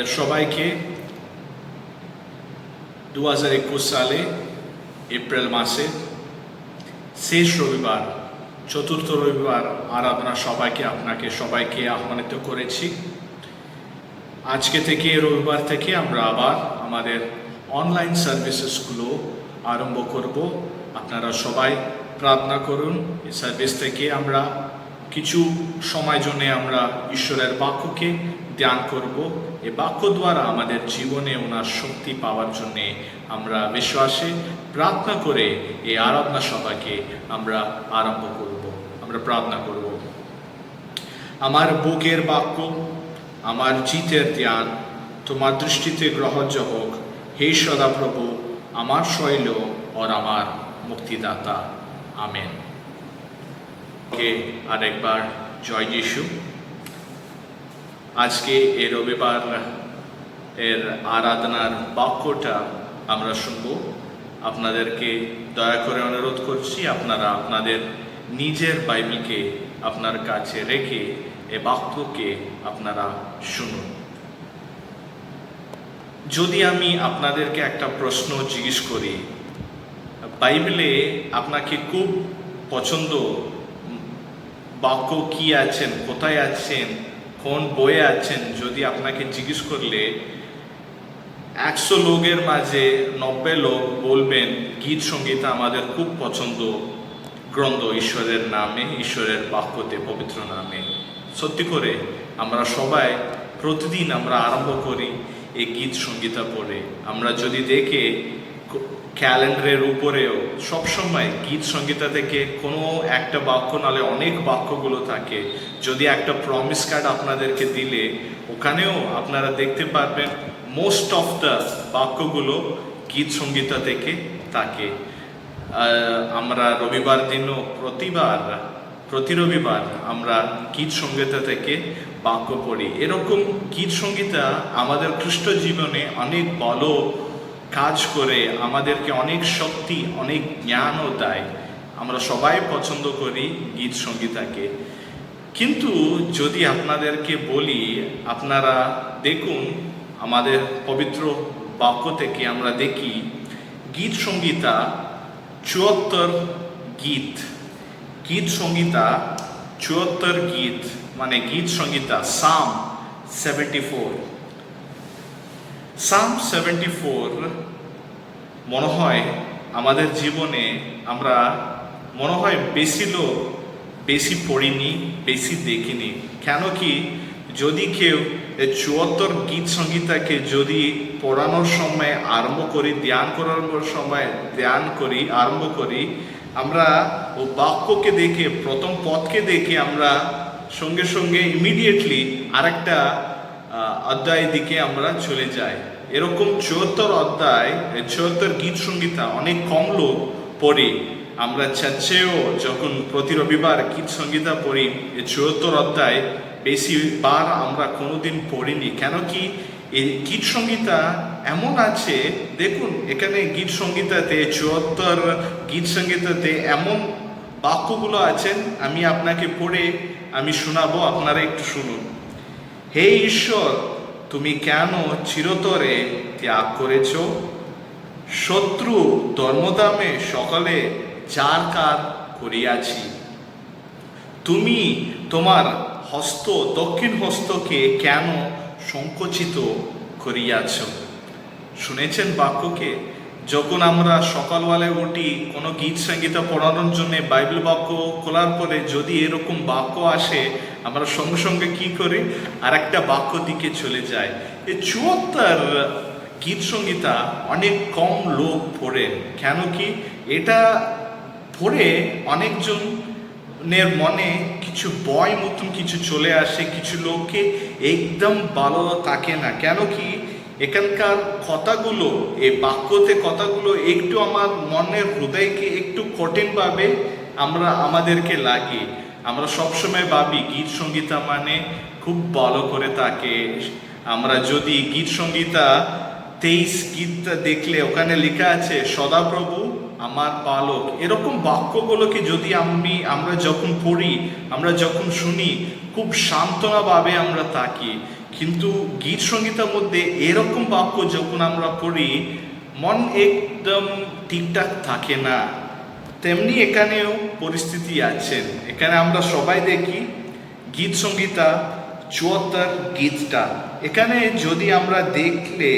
আপনাদের সবাইকে 2021 সালে এপ্রিল মাসে শেষ রবিবার, চতুর্থ রবিবার আরাধনা সবাইকে আহ্বানিত করেছি। আজকে থেকে রবিবার থেকে আমরা আবার আমাদের অনলাইন সার্ভিসেসগুলো আরম্ভ করব। আপনারা সবাই প্রার্থনা করুন। এই সার্ভিস থেকে আমরা কিছু সময় জন্য আমরা ঈশ্বরের বাক্যকে ধ্যান করব। এই বাক্য দ্বারা আমাদের জীবনে ওনার শক্তি পাওয়ার জন্যে আমরা বিশ্বাসে প্রার্থনা করে এই আরাধনা সভাকে আমরা আরম্ভ করব। আমরা প্রার্থনা করব। আমার বুকের বাক্য, আমার জিতের ধ্যান তোমার দৃষ্টিতে গ্রহণযোগ্য হোক। হে সদাপ্রভু, আমার শৈল और আমার মুক্তিদাতা। আমেন। আরেকবার জয় যিশু। আজকে এই রবিবার এর আরাধনার বাক্যটা আমরা শুনব। আপনাদেরকে দয়া করে অনুরোধ করছি, আপনারা আপনাদের নিজের বাইবেলকে আপনার কাছে রেখে এই বাক্যকে আপনারা শুনুন। যদি আমি আপনাদেরকে একটা প্রশ্ন জিজ্ঞেস করি, বাইবেলে আপনাকে খুব পছন্দ বাক্য কি আছেন, কোথায় আছেন, কোন বইয়ে আছেন, যদি আপনাকে জিজ্ঞেস করলে 100 লোকের মাঝে 90 লোক বলবেন গীত সঙ্গীত আমাদের খুব পছন্দ গ্রন্থ, ঈশ্বরের নামে, ঈশ্বরের বাক্যতে, পবিত্র নামে। সত্যি করে আমরা সবাই প্রতিদিন আমরা আরম্ভ করি এই গীত সঙ্গীতা পড়ে। আমরা যদি দেখে ক্যালেন্ডারের উপরেও সবসময় গীত সঙ্গীতা থেকে কোনো একটা বাক্য নালে অনেক বাক্যগুলো থাকে। যদি একটা প্রমিস কার্ড আপনাদেরকে দিলে ওখানেও আপনারা দেখতে পারবেন মোস্ট অফ দ্য বাক্যগুলো গীত সঙ্গীতা থেকে থাকে। আমরা রবিবার দিনও প্রতি রবিবার আমরা গীত সঙ্গীতা থেকে বাক্য পড়ি। এরকম গীত সঙ্গীতা আমাদের খ্রিস্ট জীবনে অনেক ভালো কাজ করে, আমাদেরকে অনেক শক্তি, অনেক জ্ঞানও দেয়। আমরা সবাই পছন্দ করি গীত সঙ্গীতাকে। কিন্তু যদি আপনাদেরকে বলি, আপনারা দেখুন আমাদের পবিত্র বাক্য থেকে আমরা দেখি গীত সঙ্গীতা 74 গীত সঙ্গীতা 74 গীত, মানে গীত সঙ্গীতা সাম 74 মনে হয় আমাদের জীবনে আমরা মনে হয় বেশি পড়িনি, বেশি দেখিনি। কেন কি, যদি কেউ 74 গীত সঙ্গীতাকে যদি পড়ানোর সময় আরম্ভ করি, ধ্যান করানোর সময় আরম্ভ করি, আমরা ও বাক্যকে দেখে, প্রথম পদকে দেখে আমরা সঙ্গে সঙ্গে ইমিডিয়েটলি আরেকটা অধ্যায়ের দিকে আমরা চলে যাই। এরকম 74 গীত সঙ্গীতা অনেক কম লোক পড়ে। আমরা চাচ্ছেও যখন প্রতি রবিবার গীত সঙ্গীতা পড়ি, এই 74 অধ্যায় বেশিবার আমরা কোনোদিন পড়িনি। কেন কি, এই গীত সঙ্গীতা এমন আছে, দেখুন এখানে গীত সঙ্গীতাতে 74 গীত সঙ্গীতাতে এমন বাক্যগুলো আছেন, আমি আপনাকে পড়ে আমি শোনাবো, আপনারা একটু শুনুন। হে ঈশ্বর, তুমি কেন চিরতরে ত্যাগ করেছ? শত্রু ধর্মদামে সকলে জারকার করিয়াছি। তুমি তোমার দক্ষিণ হস্তকে কেন সংকুচিত করিয়াছ? শুনেছেন বাক্যকে? যখন আমরা সকালবেলায় উঠি কোনো গীত সঙ্গীতা পড়ানোর জন্য বাইবেল বাক্য খোলার পরে যদি এরকম বাক্য আসে, আমরা সঙ্গে সঙ্গে কি করি, আর একটা বাক্য দিকে চলে যায়। এই 74 গীত সঙ্গীতা অনেক কম লোক পড়েন। কেন কি, এটা পড়ে অনেকজনের মনে কিছু ভয় মতন কিছু চলে আসে, কিছু লোককে একদম ভালো থাকে না। কেন কি, এখানকার কথাগুলো, এই বাক্যতে কথাগুলো একটু আমার মনের হৃদয়কে একটু কঠিনভাবে আমাদেরকে লাগে। আমরা সবসময় ভাবি গীত সঙ্গীতা মানে খুব ভালো করে থাকে। আমরা যদি গীত সঙ্গীতা 23 গীতটা দেখলে ওখানে লেখা আছে সদাপ্রভু আমার পালক। এরকম বাক্যগুলোকে যদি আমরা যখন পড়ি, আমরা যখন শুনি, খুব সান্ত্বনাভাবে আমরা থাকি। কিন্তু গীত সঙ্গীতের মধ্যে এরকম বাক্য যখন আমরা পড়ি মন একদম ঠিকঠাক থাকে না। তেমনি এখানেও পরিস্থিতি আছেন। এখানে আমরা সবাই দেখি গীত সঙ্গীতা ৭৪ গীতটা, এখানে যদি আমরা দেখলে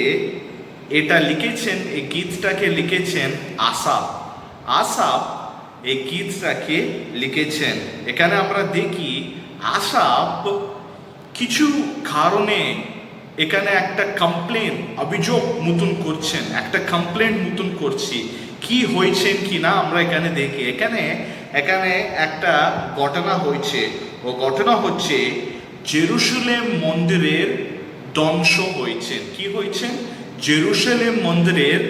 এটা লিখেছেন, এই গীতটাকে লিখেছেন আসাফ। আসাফ এই গীতটাকে লিখেছেন। এখানে আমরা দেখি আসাফ কিছু কারণে এখানে একটা কমপ্লেন, অভিযোগ মতন করছেন, একটা কমপ্লেন মতন করছি কি হয়েছেন কি না আমরা এখানে দেখি। এখানে একটা ঘটনা হয়েছে। ও ঘটনা হচ্ছে জেরুসালেম মন্দিরের ধ্বংস হয়েছেন। কি হয়েছেন? জেরুসালেম মন্দিরের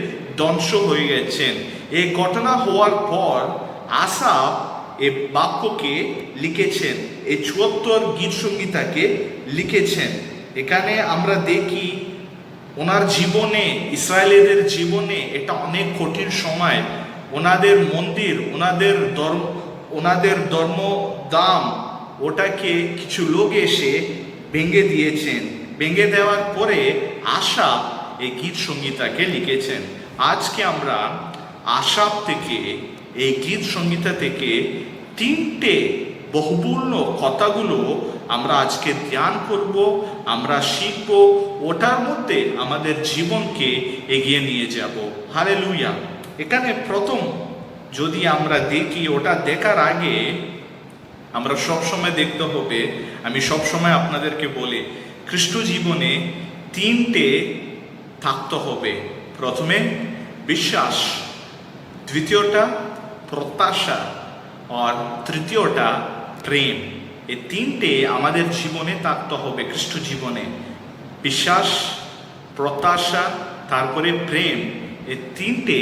ধ্বংস হয়ে গেছেন। এই ঘটনা হওয়ার পর আসাফ এই বাক্যকে লিখেছেন, এই ৭৪ গীত সঙ্গীতাকে লিখেছেন। এখানে আমরা দেখি ওনার জীবনে, ইসরায়েলের জীবনে এটা অনেক কঠিন সময়। ওনাদের মন্দির, ওনাদের ধর্ম দাম ওটাকে কিছু লোক এসে ভেঙে দিয়েছেন। ভেঙে দেওয়ার পরে আসাফ এই গীত সঙ্গীতাকে লিখেছেন। আজকে আমরা আসাফ থেকে, এই গীত সঙ্গীতা থেকে 3টে বহুমূল্য কথাগুলো আমরা আজকে ধ্যান করব, আমরা শিখব, ওটার মধ্যে আমাদের জীবনকে এগিয়ে নিয়ে যাব। হালেলুয়া। এখানে প্রথম যদি আমরা দেখি, ওটা দেখার আগে আমরা সবসময় দেখতে হবে, আমি সবসময় আপনাদেরকে বলি খ্রিস্ট জীবনে 3টে থাকতে হবে। প্রথমে বিশ্বাস, দ্বিতীয়টা প্রত্যাশা, আর তৃতীয়টা প্রেম। এই 3টে আমাদের জীবনে থাকতে হবে। খ্রিস্ট জীবনে বিশ্বাস, প্রত্যাশা, তারপরে প্রেম, এই 3টে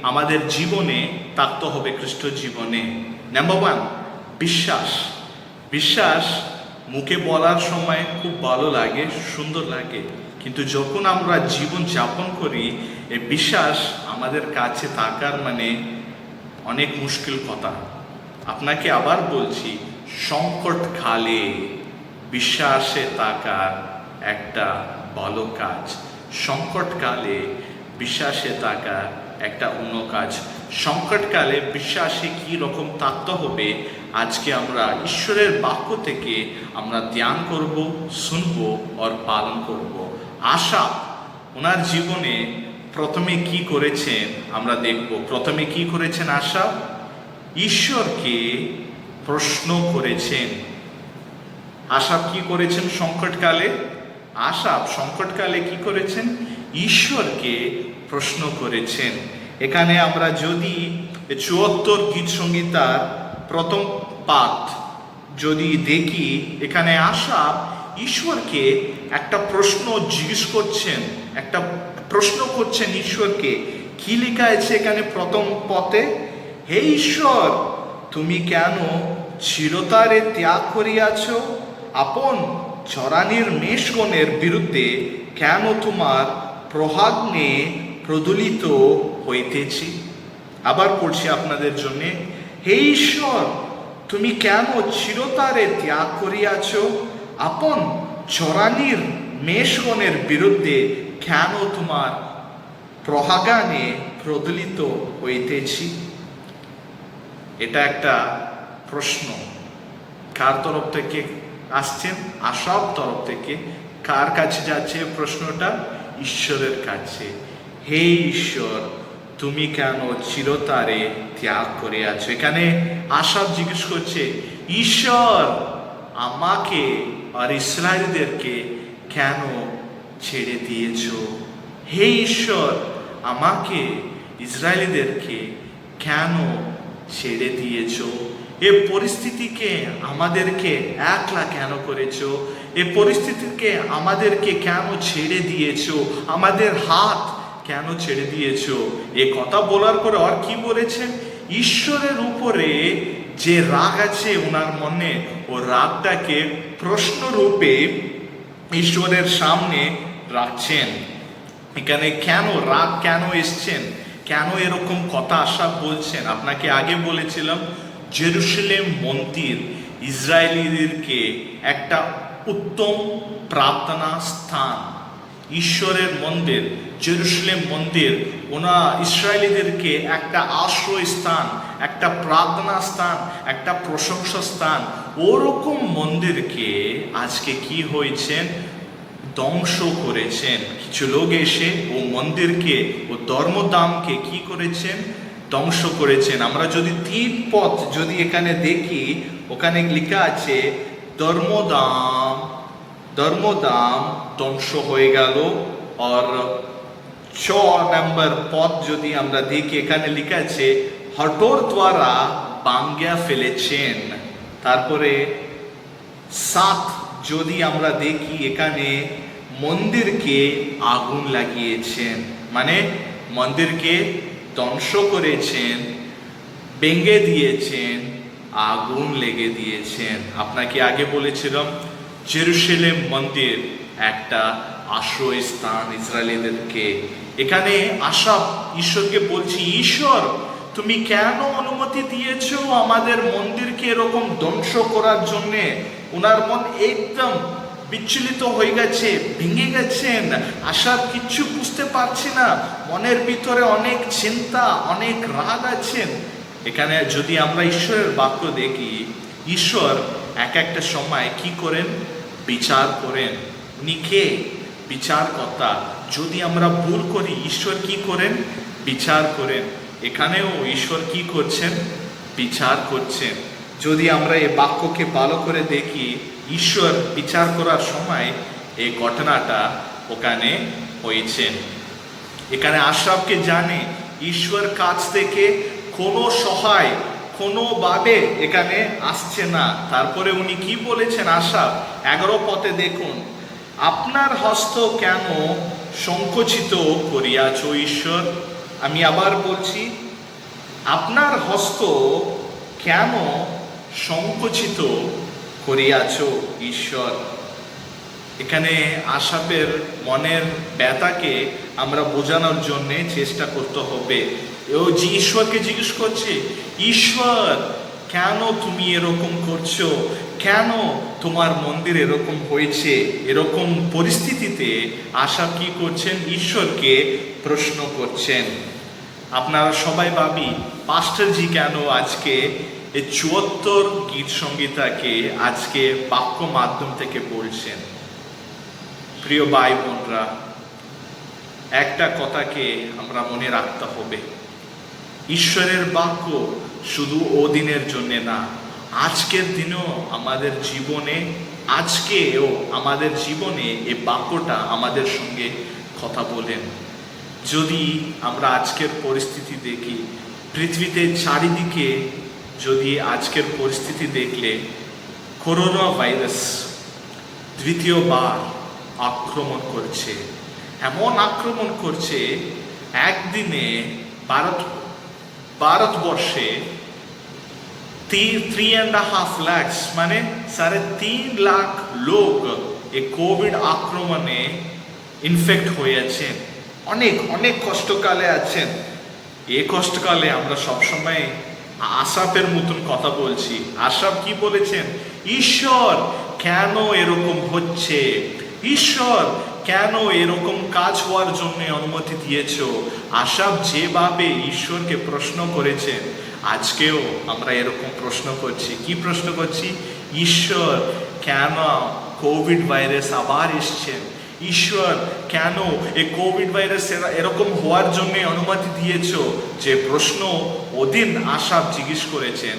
আমাদের জীবনে থাকতে হবে খ্রিস্ট জীবনে। নাম্বার 1 বিশ্বাস। বিশ্বাস মুখে বলার সময় খুব ভালো লাগে, সুন্দর লাগে, কিন্তু যখন আমরা জীবন যাপন করি এই বিশ্বাস আমাদের কাছে থাকার মানে অনেক মুশকিল কথা। আপনাকে আবার বলছি, সংকটকালে বিশ্বাসে থাকার একটা ভালো কাজ। সংকটকালে বিশ্বাসে থাকা একটা অন্য কাজ। সংকটকালে বিশ্বাসে কি রকম থাকতে হবে আজকে আমরা ঈশ্বরের বাক্য থেকে আমরা ধ্যান করব, শুনব আর পালন করব। আসাফ ওনার জীবনে প্রথমে কি করেছেন আমরা দেখব। প্রথমে কি করেছেন আসাফ? ঈশ্বরকে প্রশ্ন করেছেন। আসাফ কি করেছেন সংকটকালে? আসাফ সংকটকালে কি করেছেন? ঈশ্বরকে প্রশ্ন করেছেন। এখানে আমরা যদি ৭৪ গীত সঙ্গীতার প্রথম পাঠ যদি দেখি, এখানে আসাফ ঈশ্বরকে একটা প্রশ্ন জিজ্ঞেস করছেন, একটা প্রশ্ন করছেন ঈশ্বরকে। কি লেখা আছে এখানে প্রথম পথে? হে ঈশ্বর, তুমি কেন চিরতরে ত্যাগ করিয়াছ? আপন চরানির মেষগণের বিরুদ্ধে কেন তোমার প্রহাগ্নে প্রদলিত হইতেছি? আবার পড়ছি আপনাদের জন্য। হে ঈশ্বর, তুমি কেন চিরতরে ত্যাগ করিয়াছ? আপন চরানির মেষগণের বিরুদ্ধে কেন তোমার প্রহাগানে প্রদলিত হইতেছি? এটা একটা প্রশ্ন। কার তরফ থেকে আসছেন? আসাফ তরফ থেকে। কার কাছে যাচ্ছে প্রশ্নটা? ঈশ্বরের কাছে। হে ঈশ্বর, তুমি কেন চিরতরে ত্যাগ করে আছো? এখানে আসাফ জিজ্ঞেস করছে, ঈশ্বর আমাকে আর ইসরায়েলদেরকে কেন ছেড়ে দিয়েছ? হে ঈশ্বর, আমাকে ইসরায়েলদেরকে কেন ছেড়ে দিয়েছ? এ পরিস্থিতিকে আমাদেরকে একলা কেন করেছ? এ পরিস্থিতিকে আমাদেরকে কেন ছেড়ে দিয়েছ? আমাদের হাত কেন ছেড়ে দিয়েছ? এ কথা বলার পরে আর কি বলেছেন? ঈশ্বরের উপরে যে রাগ আছে ওনার মনে, ও রাগটাকে প্রশ্ন রূপে ঈশ্বরের সামনে রাখছেন। এখানে কেন রাগ, কেন এসছেন, কেন এরকম কথা আসাফ বলছেন? আপনাকে আগে বলেছিলাম জেরুসালেম মন্দির ইসরায়েলিদেরকে একটা উত্তম প্রার্থনা স্থান, ঈশ্বরের মন্দির, জেরুসালেম মন্দির ইসরায়েলিদেরকে একটা আশ্রয় স্থান, একটা প্রার্থনা স্থান, একটা প্রশংসা স্থান। ওরকম মন্দিরকে আজকে কি হয়েছেন, ধ্বংস করেছেন। কিছু লোক এসে ও মন্দিরকে, ও ধর্মধামকে কি করেছেন, ধ্বংস করেছেন। আমরা যদি 3 পথ যদি এখানে দেখি, ওখানে লেখা আছে ধর্মধাম ধ্বংস হয়ে গেল। আর 6 নম্বর পথ যদি আমরা দেখি, এখানে লেখা আছে হঠোর দ্বারা ভাঙ্গিয়া ফেলেছেন। তারপরে 7 যদি আমরা দেখি, এখানে মন্দিরকে আগুন লাগিয়েছেন, মানে মন্দিরকে ধ্বংস করেছেন, ভেঙে দিয়েছেন, আগুন লেগে দিয়েছেন। আপনাকে আগে বলেছিলাম জেরুসালেম মন্দির একটা আশ্রয় স্থান ইসরায়েলিদেরকে। এখানে আশাপ ঈশ্বরকে বলছি, ঈশ্বর তুমি কেন অনুমতি দিয়েছ আমাদের মন্দিরকে এরকম ধ্বংস করার জন্যে? ওনার মন একদম বিচলিত হয়ে গেছে, ভেঙে গেছেন। আশাপ কিচ্ছু বুঝতে পারছি না, মনের ভিতরে অনেক চিন্তা, অনেক রাগ আছেন। এখানে যদি আমরা ঈশ্বরের বাক্য দেখি, ঈশ্বর এক একটা সময় কি করেন, বিচার করেন। উনি কে? বিচারকর্তা। যদি আমরা ভুল করি, ঈশ্বর কি করেন, বিচার করেন। এখানেও ঈশ্বর কি করছেন, বিচার করছেন। যদি আমরা এই বাক্যকে ভালো করে দেখি, ঈশ্বর বিচার করার সময় এই ঘটনাটা ওখানে হয়েছেন। এখানে আশরাফকে জানে ঈশ্বর কাছ থেকে কোনো সহায় কোনোভাবে এখানে আসছে না। তারপরে উনি কি বলেছেন, আশরাফ 11 পথে দেখুন, আপনার হস্ত কেন সংকুচিত করিয়াছ ঈশ্বর? আমি আবার বলছি, আপনার হস্ত কেন সংকুচিত করিয়াছ ঈশ্বর? এখানে আশাপের মনের ব্যথাকে আমরা বোঝানোর জন্য চেষ্টা করতে হবে। ও যে ঈশ্বরকে জিজ্ঞেস করছে, ঈশ্বর কেন তুমি এরকম করছো, কেন তোমার মন্দির এরকম হয়েছে? এরকম পরিস্থিতিতে আশাপ কি করছেন, ঈশ্বরকে প্রশ্ন করছেন। আপনারা সবাই ভাবি পাস্টারজি কেন আজকে এই 74 গীত সংগীতাকে আজকে বাক্য মাধ্যম থেকে বলছেন। প্রিয় ভাই বোনরা, একটা কথাকে আমরা মনে রাখতে হবে, ঈশ্বরের বাক্য শুধু ও দিনের জন্য না, আজকের দিনেও আমাদের জীবনে, আজকেও আমাদের জীবনে এই বাক্যটা আমাদের সঙ্গে কথা বলেন। যদি আমরা আজকের পরিস্থিতি দেখি, পৃথিবীতে চারিদিকে যদি আজকের পরিস্থিতি দেখলে, করোনা ভাইরাস দ্বিতীয়বার আক্রমণ করছে। এমন আক্রমণ করছে, একদিনে ভারতবর্ষে 3.5 লাখ মানে 3.5 লাখ লোক এই কোভিড আক্রমণে ইনফেক্ট হয়েছেন। অনেক অনেক কষ্টকালে আছেন। এই কষ্টকালে আমরা সবসময় আশাপের মতন কথা বলছি। আশাপ কি বলেছেন, ঈশ্বর কেন এরকম হচ্ছে, ঈশ্বর কেন এরকম কাজ হওয়ার জন্য অনুমতি দিয়েছ? আশাপ যেভাবে ঈশ্বরকে প্রশ্ন করেছেন, আজকেও আমরা এরকম প্রশ্ন করছি। কি প্রশ্ন করছি? ঈশ্বর কেন কোভিড ভাইরাস আবার এসছেন? ঈশ্বর কেন এই কোভিড ভাইরাস এরকম হওয়ার জন্য অনুমতি দিয়েছ? যে প্রশ্ন ওদিন আশাপ জিজ্ঞেস করেছেন,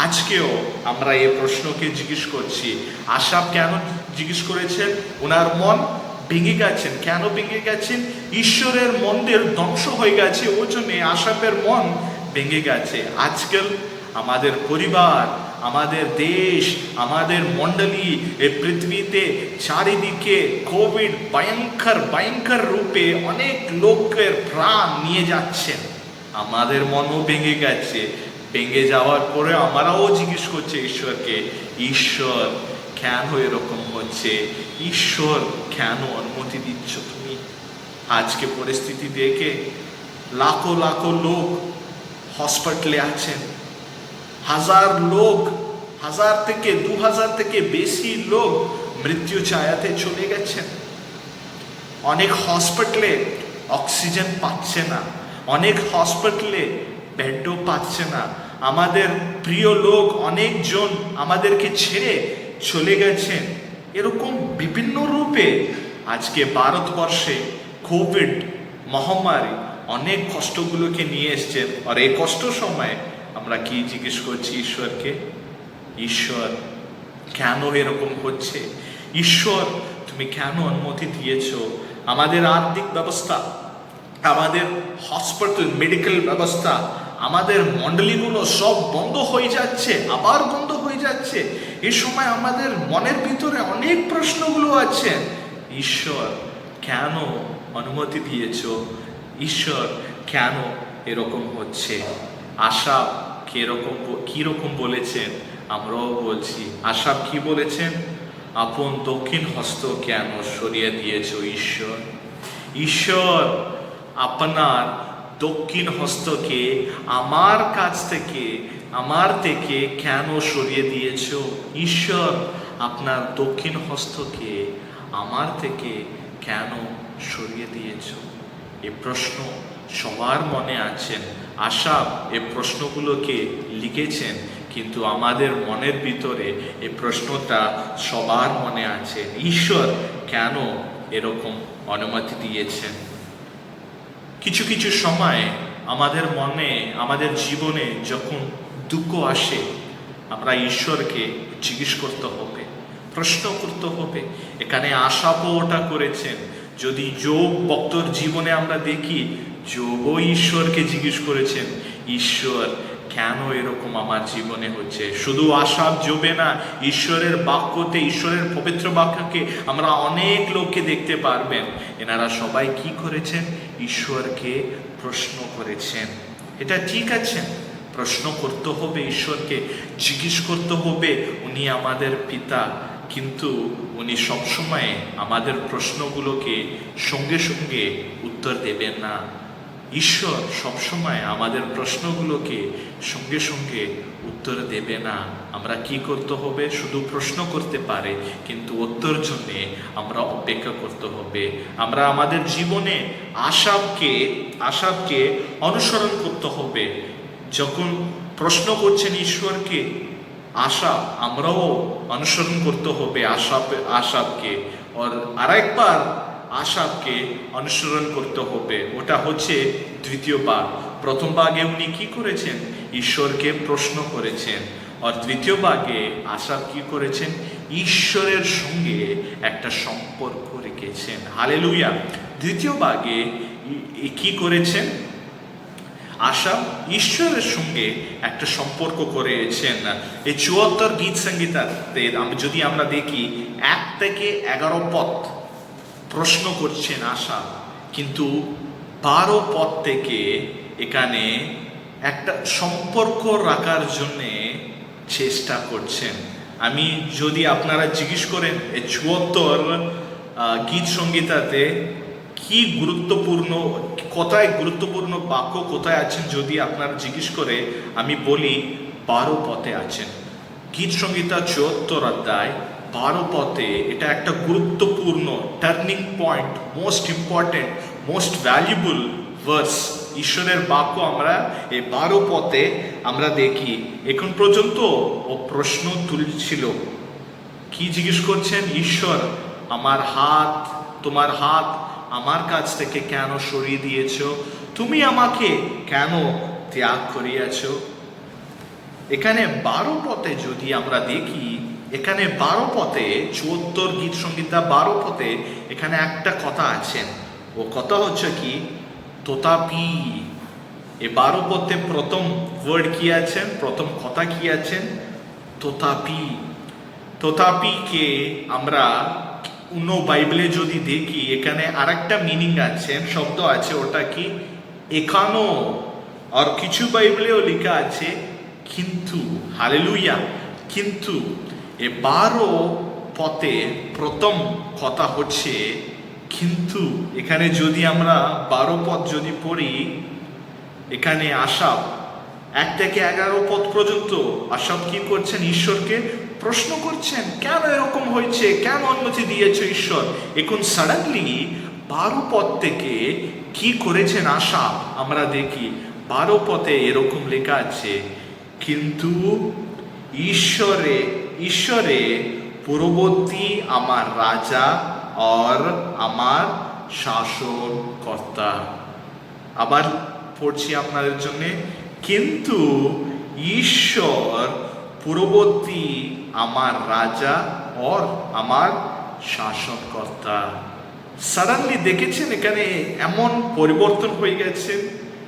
আজকেও আমরা এই প্রশ্নকে জিজ্ঞেস করছি। আশাপ কেন জিজ্ঞেস করেছেন? ওনার মন ভেঙে গেছেন। কেন ভেঙে গেছেন? ঈশ্বরের মন্দির ধ্বংস হয়ে গেছে, ওই জন্যে আশাপের মন ভেঙে গেছে। আজকাল আমাদের পরিবার, আমাদের দেশ, আমাদের মণ্ডলী, এই পৃথিবীতে চারিদিকে কোভিড ভয়ঙ্কর রূপে অনেক লোকের প্রাণ নিয়ে যাচ্ছেন। আমাদের মনও ভেঙে গেছে। ভেঙে যাওয়ার পরে আমরাও জিজ্ঞেস করছে ঈশ্বরকে, ঈশ্বর কেন এরকম হচ্ছে? ঈশ্বর কেন অনুমতি দিচ্ছ তুমি? আজকে পরিস্থিতি দেখে লাখো লাখো লোক হসপিটালে আছেন। হাজার থেকে 2000 থেকে বেশি লোক মৃত্যু ছায়াতে চলে গেছেন। অনেক হসপিটালে অক্সিজেন পাচ্ছে না, অনেক হসপিটালে বেডও পাচ্ছে না। আমাদের প্রিয় লোক অনেকজন আমাদেরকে ছেড়ে চলে গেছেন। এরকম বিভিন্ন রূপে আজকে ভারতবর্ষে কোভিড মহামারী অনেক কষ্টগুলোকে নিয়ে এসছেন। আর এই কষ্ট সময় আমরা কি জিজ্ঞেস করছি ঈশ্বরকে, ঈশ্বর কেন এরকম হচ্ছে? ঈশ্বর তুমি কেন অনুমতি দিয়েছ? আমাদের আর্থিক ব্যবস্থা, আমাদের হসপিটাল মেডিকেল ব্যবস্থা, আমাদের মণ্ডলীগুলো সব বন্ধ হয়ে যাচ্ছে, আবার বন্ধ হয়ে যাচ্ছে। এই সময় আমাদের মনের ভিতরে অনেক প্রশ্নগুলো আছে। ঈশ্বর কেন অনুমতি দিয়েছ? ঈশ্বর কেন এরকম হচ্ছে? আশাব কিরকম বলেছেন? আমরাও বলছি। আশাব কি বলেছেন? আপন দক্ষিণ হস্ত কেন সরিয়ে দিয়েছ ঈশ্বর? ঈশ্বর আপনার দক্ষিণ হস্তকে আমার থেকে কেন সরিয়ে দিয়েছ? ঈশ্বর আপনার দক্ষিণ হস্তকে আমার থেকে কেন সরিয়ে দিয়েছ? এই প্রশ্ন সবার মনে আছেন। আশাব এই প্রশ্নগুলোকে লিখেছেন, কিন্তু আমাদের মনের ভিতরে এই প্রশ্নটা সবার মনে আছে, ঈশ্বর কেন এরকম অনুমতি দিয়েছেন? কিছু কিছু সময় আমাদের মনে, আমাদের জীবনে যখন দুঃখ আসে, আমরা ঈশ্বরকে জিজ্ঞেস করতে হবে, প্রশ্ন করতে হবে। এখানে আশাবও ওটা করেছেন। যদি যোব ভক্তর জীবনে আমরা দেখি, যোবও ঈশ্বরকে জিজ্ঞেস করেছেন, ঈশ্বর কেন এরকম আমার জীবনে হচ্ছে? শুধু আশাব যোবে না, ঈশ্বরের বাক্যতে, ঈশ্বরের পবিত্র বাক্যকে আমরা অনেক লোককে দেখতে পারবেন। এনারা সবাই কি করেছেন? ঈশ্বরকে প্রশ্ন করেছেন। এটা ঠিক আছে, প্রশ্ন করতে হবে, ঈশ্বরকে জিজ্ঞেস করতে হবে। উনি আমাদের পিতা, কিন্তু উনি সবসময় আমাদের প্রশ্নগুলোকে সঙ্গে সঙ্গে উত্তর দেবেন না। ঈশ্বর সবসময় আমাদের প্রশ্নগুলোকে সঙ্গে সঙ্গে উত্তর দেবে না। আমরা কি করতে হবে? শুধু প্রশ্ন করতে পারে, কিন্তু উত্তর জন্যে আমরা অপেক্ষা করতে হবে। আমরা আমাদের জীবনে আশাবকে অনুসরণ করতে হবে। যখন প্রশ্ন করছেন ঈশ্বরকে আশাব, আমরাও অনুসরণ করতে হবে আশাবকে। আর একবার আশাবকে অনুসরণ করতে হবে। ওটা হচ্ছে দ্বিতীয় ভাগ। প্রথম ভাগে উনি কি করেছেন? ঈশ্বরকে প্রশ্ন করেছেন। আর দ্বিতীয় ভাগে আশাব কি করেছেন? ঈশ্বরের সঙ্গে একটা সম্পর্ক রেখেছেন। হালেলুয়া। দ্বিতীয় ভাগে কি করেছেন? আশাব ঈশ্বরের সঙ্গে একটা সম্পর্ক করেছেন। এই ৭৪ গীত সংহিতাতে যদি আমরা দেখি ১ থেকে ১১ পদ প্রশ্ন করছেন আশাব, কিন্তু ১২ পদ থেকে এখানে একটা সম্পর্ক রাখার জন্যে চেষ্টা করছেন। আমি যদি আপনারা জিজ্ঞেস করেন এই ৭৪ গীত সংহিতাতে কি গুরুত্বপূর্ণ, কোথায় গুরুত্বপূর্ণ বাক্য কোথায় আছেন, যদি আপনারা জিজ্ঞেস করে, আমি বলি ১২ পদে আছেন। গীত সংহিতা ৭৪ অধ্যায় ১২ পদে এটা একটা গুরুত্বপূর্ণ turning point, most important, most valuable verse, ঈশ্বরের বাক্য আমরা এই ১২ পদে আমরা দেখি। এখন পর্যন্ত ও প্রশ্ন তুলছিল, কি জিজ্ঞেস করছেন? ঈশ্বর তোমার হাত আমার কাছ থেকে কেন সরিয়ে দিয়েছ? তুমি আমাকে কেন ত্যাগ করিয়াছ? এখানে ১২ পদে যদি আমরা দেখি, এখানে ১২ পদে ৭৪ গীত সংহিতা ১২ পদে এখানে একটা কথা আছেন। ও কথা হচ্ছে কি? তথাপি। এ ১২ পদে প্রথম ওয়ার্ড কি আছেন? প্রথম কথা কি আছেন? তথাপি। তথাপিকে আমরা অন্য বাইবেলে যদি দেখি, এখানে আরেকটা মিনিং আছে, শব্দ আছে, ওটা কি? এখানো। আর কিছু বাইবেলেও লেখা আছে কিন্তু। হালেলুয়া। কিন্তু এ ১২ পদে প্রথম কথা হচ্ছে কিন্তু। এখানে যদি আমরা ১২ পদ যদি পড়ি, এখানে আশাব ১ থেকে ১১ পদ পর্যন্ত আশাব কি করছেন? ঈশ্বরকে প্রশ্ন করছেন, কেন এরকম হয়েছে, কেন অনুমতি দিয়েছে ঈশ্বর। এখন সাডেনলি 12 পদ থেকে কি করেছেন আশাপ আমরা দেখি। 12 পদে এরকম লেখা আছে, কিন্তু ঈশ্বরে পূর্ববর্তী আমার রাজা আর আমার শাসন কর্তা। আবার পড়ছি আপনাদের জন্য, কিন্তু ঈশ্বর পূর্ববর্তী আমার রাজা আর আমার শাসনকর্তা। সাডেনলি দেখেছেন এখানে এমন পরিবর্তন হয়ে গেছে।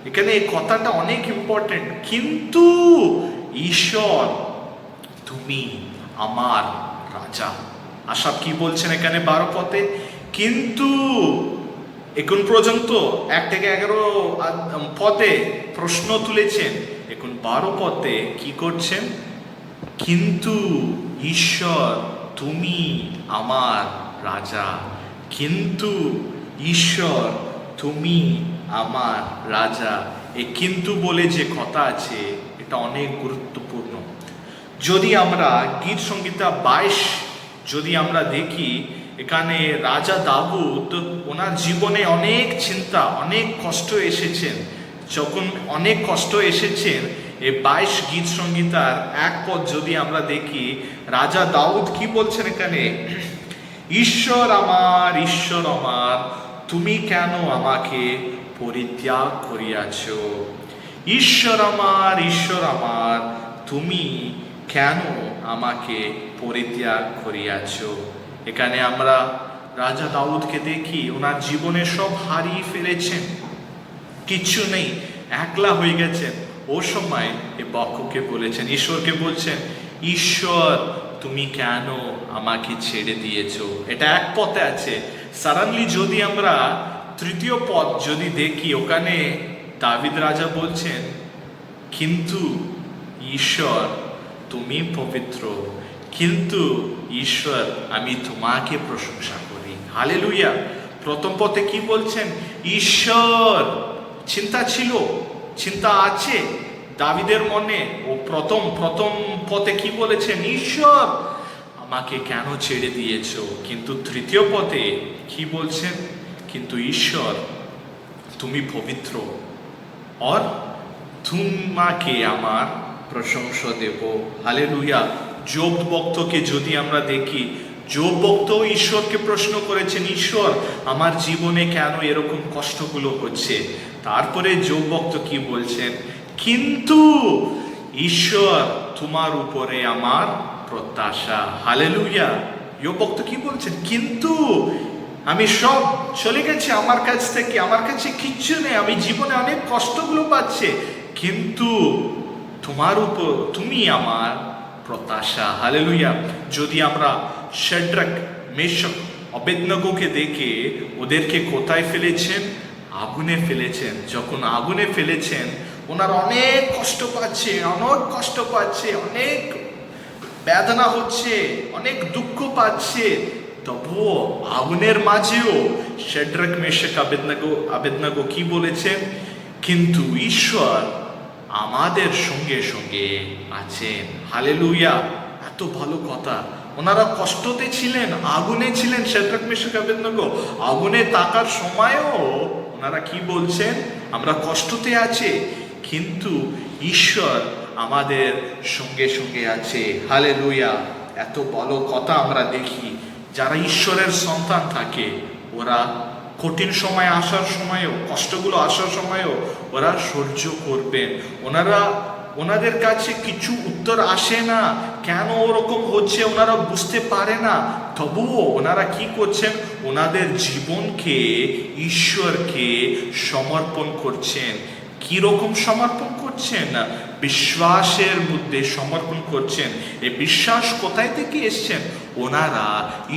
এখানে এই কথাটা অনেক ইম্পর্টেন্ট, কিন্তু ঈশ্বর তুমি আমার রাজা। আশাপ কি বলছেন এখানে 12 পদে, কিন্তু এখন পর্যন্ত 1 থেকে 11 পদে প্রশ্ন তুলেছেন, এখন 12 পদে কি করছেন, কিন্তু ঈশ্বর তুমি আমার রাজা, কিন্তু ঈশ্বর তুমি আমার রাজা। এই কিন্তু বলে যে কথা আছে এটা অনেক গুরুত্বপূর্ণ। যদি আমরা গীত সংহিতা 22 যদি আমরা দেখি, এখানে রাজা দাউদ ওনার জীবনে অনেক চিন্তা, অনেক কষ্ট এসেছেন। যখন অনেক কষ্ট এসেছেন, এই 22 গীত সংহিতার 1 পদ যদি আমরা দেখি, রাজা দাউদ কি বলছেন এখানে, ঈশ্বর আমার তুমি কেন আমাকে পরিত্যাগ করিয়াছ, ঈশ্বর আমার তুমি কেন আমাকে পরিত্যাগ করিয়াছ। এখানে আমরা রাজা দাউদকে দেখি, ওনার জীবনে সব হারিয়ে ফেলেছেন, কিচ্ছু নেই, একলা হয়ে গেছেন। ও সময় এ বাক্যকে বলেছেন, ঈশ্বরকে বলছেন, ঈশ্বর তুমি কেন আমাকে ছেড়ে দিয়েছো। এটা 1 পদে আছে। সাডেনলি যদি আমরা 3য় পদ যদি দেখি, ওখানে দাভিদ রাজা বলছেন, কিন্তু ঈশ্বর তুমি পবিত্র, কিন্তু ঈশ্বর আমি তোমাকে প্রশংসা করি। হালেলুয়া। প্রথম পদে কি বলছেন, ঈশ্বর, চিন্তা ছিল, চিন্তা আছে দাভিদের মনে। ও প্রথম পদে কি বলেছেন, ঈশ্বর আমাকে কেন ছেড়ে দিয়েছো। কিন্তু 3য় পদে কি বলছেন, কিন্তু ঈশ্বর তুমি পবিত্র, আর তোমাকে আমার প্রশংসা দেব। হালেলুয়া। যোব ভক্তকে যদি আমরা দেখি, যোব ভক্ত ঈশ্বরকে প্রশ্ন করেছেন, ঈশ্বর আমার জীবনে কেন এরকম কষ্টগুলো হচ্ছে। তারপরে যোব ভক্ত কি বলছেন, কিন্তু ঈশ্বর তোমার উপরে আমার প্রত্যাশা। হালেলুয়া। যোব ভক্ত কি বলছেন, কিন্তু আমি সব চলে গেছে আমার কাছ থেকে, আমার কাছে কিচ্ছু নেই, আমি জীবনে অনেক কষ্টগুলো পাচ্ছি, কিন্তু তোমার উপর তুমি আমার প্রত্যাশা। হালেলুয়া। যদি আমরা শাদ্রাক, মেশক, অবেদনগোকে দেখে, ওদেরকে কোথায় ফেলেছেন, আগুনে ফেলেছেন। যখন আগুনে ফেলেছেন, ওনারা অনেক কষ্ট পাচ্ছে, অনেক বেদনা হচ্ছে, অনেক দুঃখ পাচ্ছে, তবুও আগুনের মাঝেও শাদ্রাক, মেশক, অবেদনগো কি বলেছেন, কিন্তু ঈশ্বর আমাদের সঙ্গে সঙ্গে আছেন। হালেলুয়া। এত ভালো কথা। ওনারা কষ্টতে ছিলেন, আগুনে ছিলেন, শাদ্রাক, মেশক, অবেদনগো আগুনে থাকার সময়ও ওনারা কি বলছেন, আমরা কষ্টতে আছি, কিন্তু ঈশ্বর আমাদের সঙ্গে সঙ্গে আছে। হালেলুয়া। এত ভালো কথা আমরা দেখি। যারা ঈশ্বরের সন্তান থাকে, ওরা কঠিন সময় আসার সময়ও, কষ্টগুলো আসার সময়ও ওরা সহ্য করবেন। ওনাদের কাছে কিছু উত্তর আসে না, কেন ওরকম হচ্ছে ওনারা বুঝতে পারে না, তবুও ওনারা কি করছেন, ওনাদের জীবনকে ঈশ্বরকে সমর্পণ করছেন। কি রকম সমর্পণ করছেন, বিশ্বাসের মধ্যে সমর্পণ করছেন। এই বিশ্বাস কোথায় থেকে এসছেন, ওনারা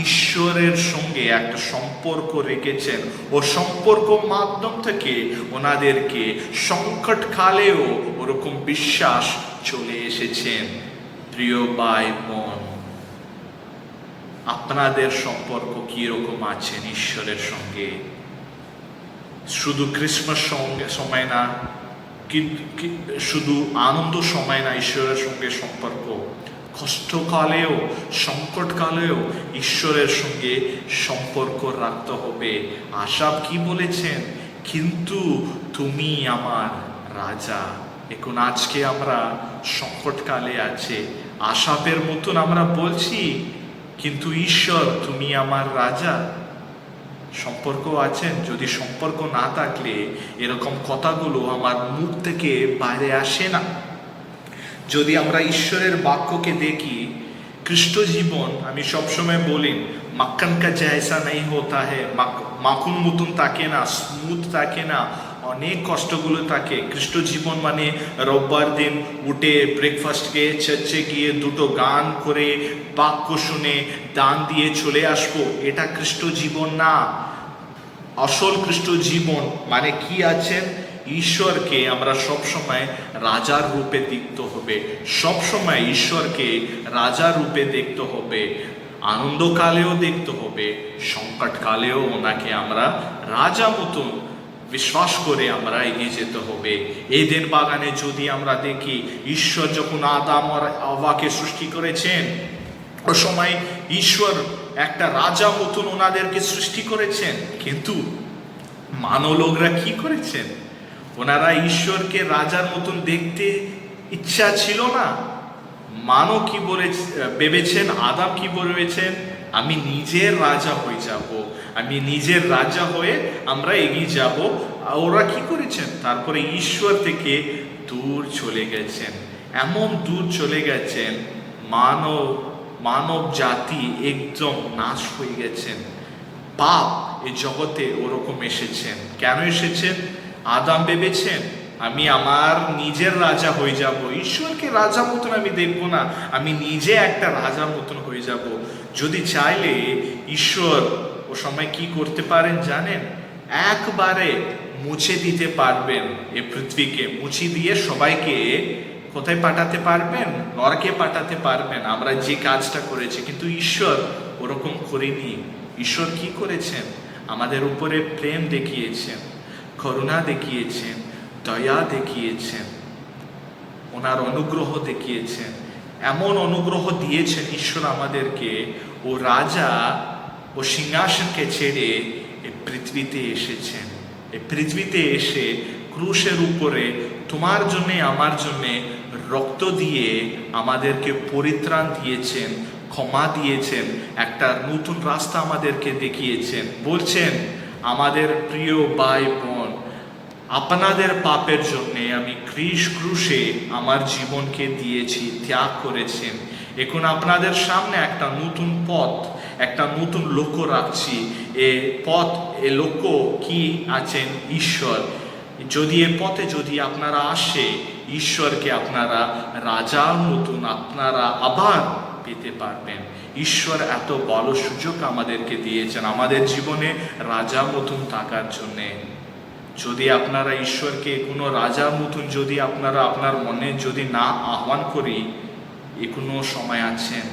ঈশ্বরের সঙ্গে একটা সম্পর্ক রেখেছেন, ও সম্পর্ক মাধ্যম থেকে ওনাদেরকে সংকট কালেও ওরকম বিশ্বাস চলে এসেছেন। প্রিয় ভাই বোন, আপনাদের সম্পর্ক কি রকম আছেন ঈশ্বরের সঙ্গে? শুধু ক্রিসমাস সময় না, শুধু আনন্দ সময় না ঈশ্বরের সঙ্গে সম্পর্ক, কষ্টকালেও সংকটকালেও ঈশ্বরের সঙ্গে সম্পর্ক রাখতে হবে। আসাপ কি বলেছেন? কিন্তু তুমি আমার রাজা। এখন আজকে আমরা সংকটকালে আছে, আসাপের মতন আমরা বলছি কিন্তু ঈশ্বর তুমি আমার রাজা। সম্পর্ক আছেন? যদি সম্পর্ক না থাকলে এরকম কথাগুলো আমার মুখ থেকে বাইরে আসে না। যদি আমরা ঈশ্বরের বাক্যকে দেখি, খ্রিস্ট জীবন, আমি সবসময় বলি মাখন কা জैसा नहीं होता है, মাখন মতন থাকে না, স্মুথ থাকে না, অনেক কষ্টগুলো থাকে। খ্রিস্ট জীবন মানে রোববার দিন উঠে ব্রেকফাস্ট খেয়ে চার্চে গিয়ে দুটো গান করে বাক্য শুনে দান দিয়ে চলে আসবো, এটা খ্রিস্ট জীবন না। আসল খ্রিস্ট জীবন মানে কি আছেন? ঈশ্বরকে আমরা সবসময় রাজার রূপে দেখতে হবে, সবসময় ঈশ্বরকে রাজার রূপে দেখতে হবে। আনন্দকালেও দেখতে হবে, সংকটকালেও ওনাকে আমরা রাজা মতন বিশ্বাস করে আমরা এগিয়ে যেতে হবে। এদেন বাগানে যদি আমরা দেখি, ঈশ্বর যখন আদাম আর হাওয়াকে সৃষ্টি করেছেন, ও সময় ঈশ্বর একটা রাজা মতন ওনাদেরকে সৃষ্টি করেছেন, কিন্তু মানবলোকরা কি করেছেন? ওনারা ঈশ্বরকে রাজার মতন দেখতে ইচ্ছা ছিল না। মানব কি বলে ভেবেছেন? আদাম কি ভেবেছেন? আমি নিজের রাজা হয়ে যাব, আমি নিজের রাজা হয়ে আমরা এগিয়ে যাব। ওরা কি করেছেন? তারপরে ঈশ্বর থেকে দূর চলে গেছেন, এমন দূর চলে গেছেন মানব জাতি একদম নাশ হয়ে গেছেন। পাপ এই জগতে ওরকম এসেছেন। কেন এসেছেন? আদাম ভেবেছেন আমি আমার নিজের রাজা হয়ে যাব, ঈশ্বরকে রাজা মতন আমি দেখব না, আমি নিজে একটা রাজা মতন হয়ে যাব। যদি চাইলে ঈশ্বর ও সময় কি করতে পারেন জানেন? একবারে মুছে দিতে পারবেন, এই পৃথিবীকে মুছে দিয়ে সবাইকে কোথায় পাঠাতে পারবেন? নরকে পাঠাতে পারবেন, আমরা যে কাজটা করেছি। কিন্তু ঈশ্বর ওরকম করেনি। ঈশ্বর কি করেছেন? আমাদের উপরে প্রেম দেখিয়েছেন, করুণা দেখিয়েছেন, দয়া দেখিয়েছেন, ওনার অনুগ্রহ দেখিয়েছেন। এমন অনুগ্রহ দিয়েছেন ঈশ্বর আমাদেরকে, ও রাজা ও সিংহাসনকে ছেড়ে এই পৃথিবীতে এসেছেন। এই পৃথিবীতে এসে ক্রুশের উপরে তোমার জন্যে আমার জন্যে রক্ত দিয়ে আমাদেরকে পরিত্রাণ দিয়েছেন, ক্ষমা দিয়েছেন, একটা নতুন রাস্তা আমাদেরকে দেখিয়েছেন। বলছেন আমাদের প্রিয় ভাই বোন, আপনাদের পাপের জন্যে আমি ক্রুশে আমার জীবনকে দিয়েছি, ত্যাগ করেছেন। এখন আপনাদের সামনে একটা নতুন পথ, একটা নতুন লক্ষ্য রাখছি। এ পথ, এ লক্ষ্য কি আছেন? ঈশ্বর। যদি এ পথে যদি আপনারা আসে, ঈশ্বরকে আপনারা রাজার মতন আপনারা আবার পেতে পারবেন। ঈশ্বর এত বড় সুযোগ আমাদেরকে দিয়েছেন আমাদের জীবনে রাজা মতন থাকার জন্যে। যদি আপনারা ঈশ্বরকে কোনো রাজার মতন যদি আপনারা আপনার মনে যদি না আহ্বান করি, এখনো সময় আছেন।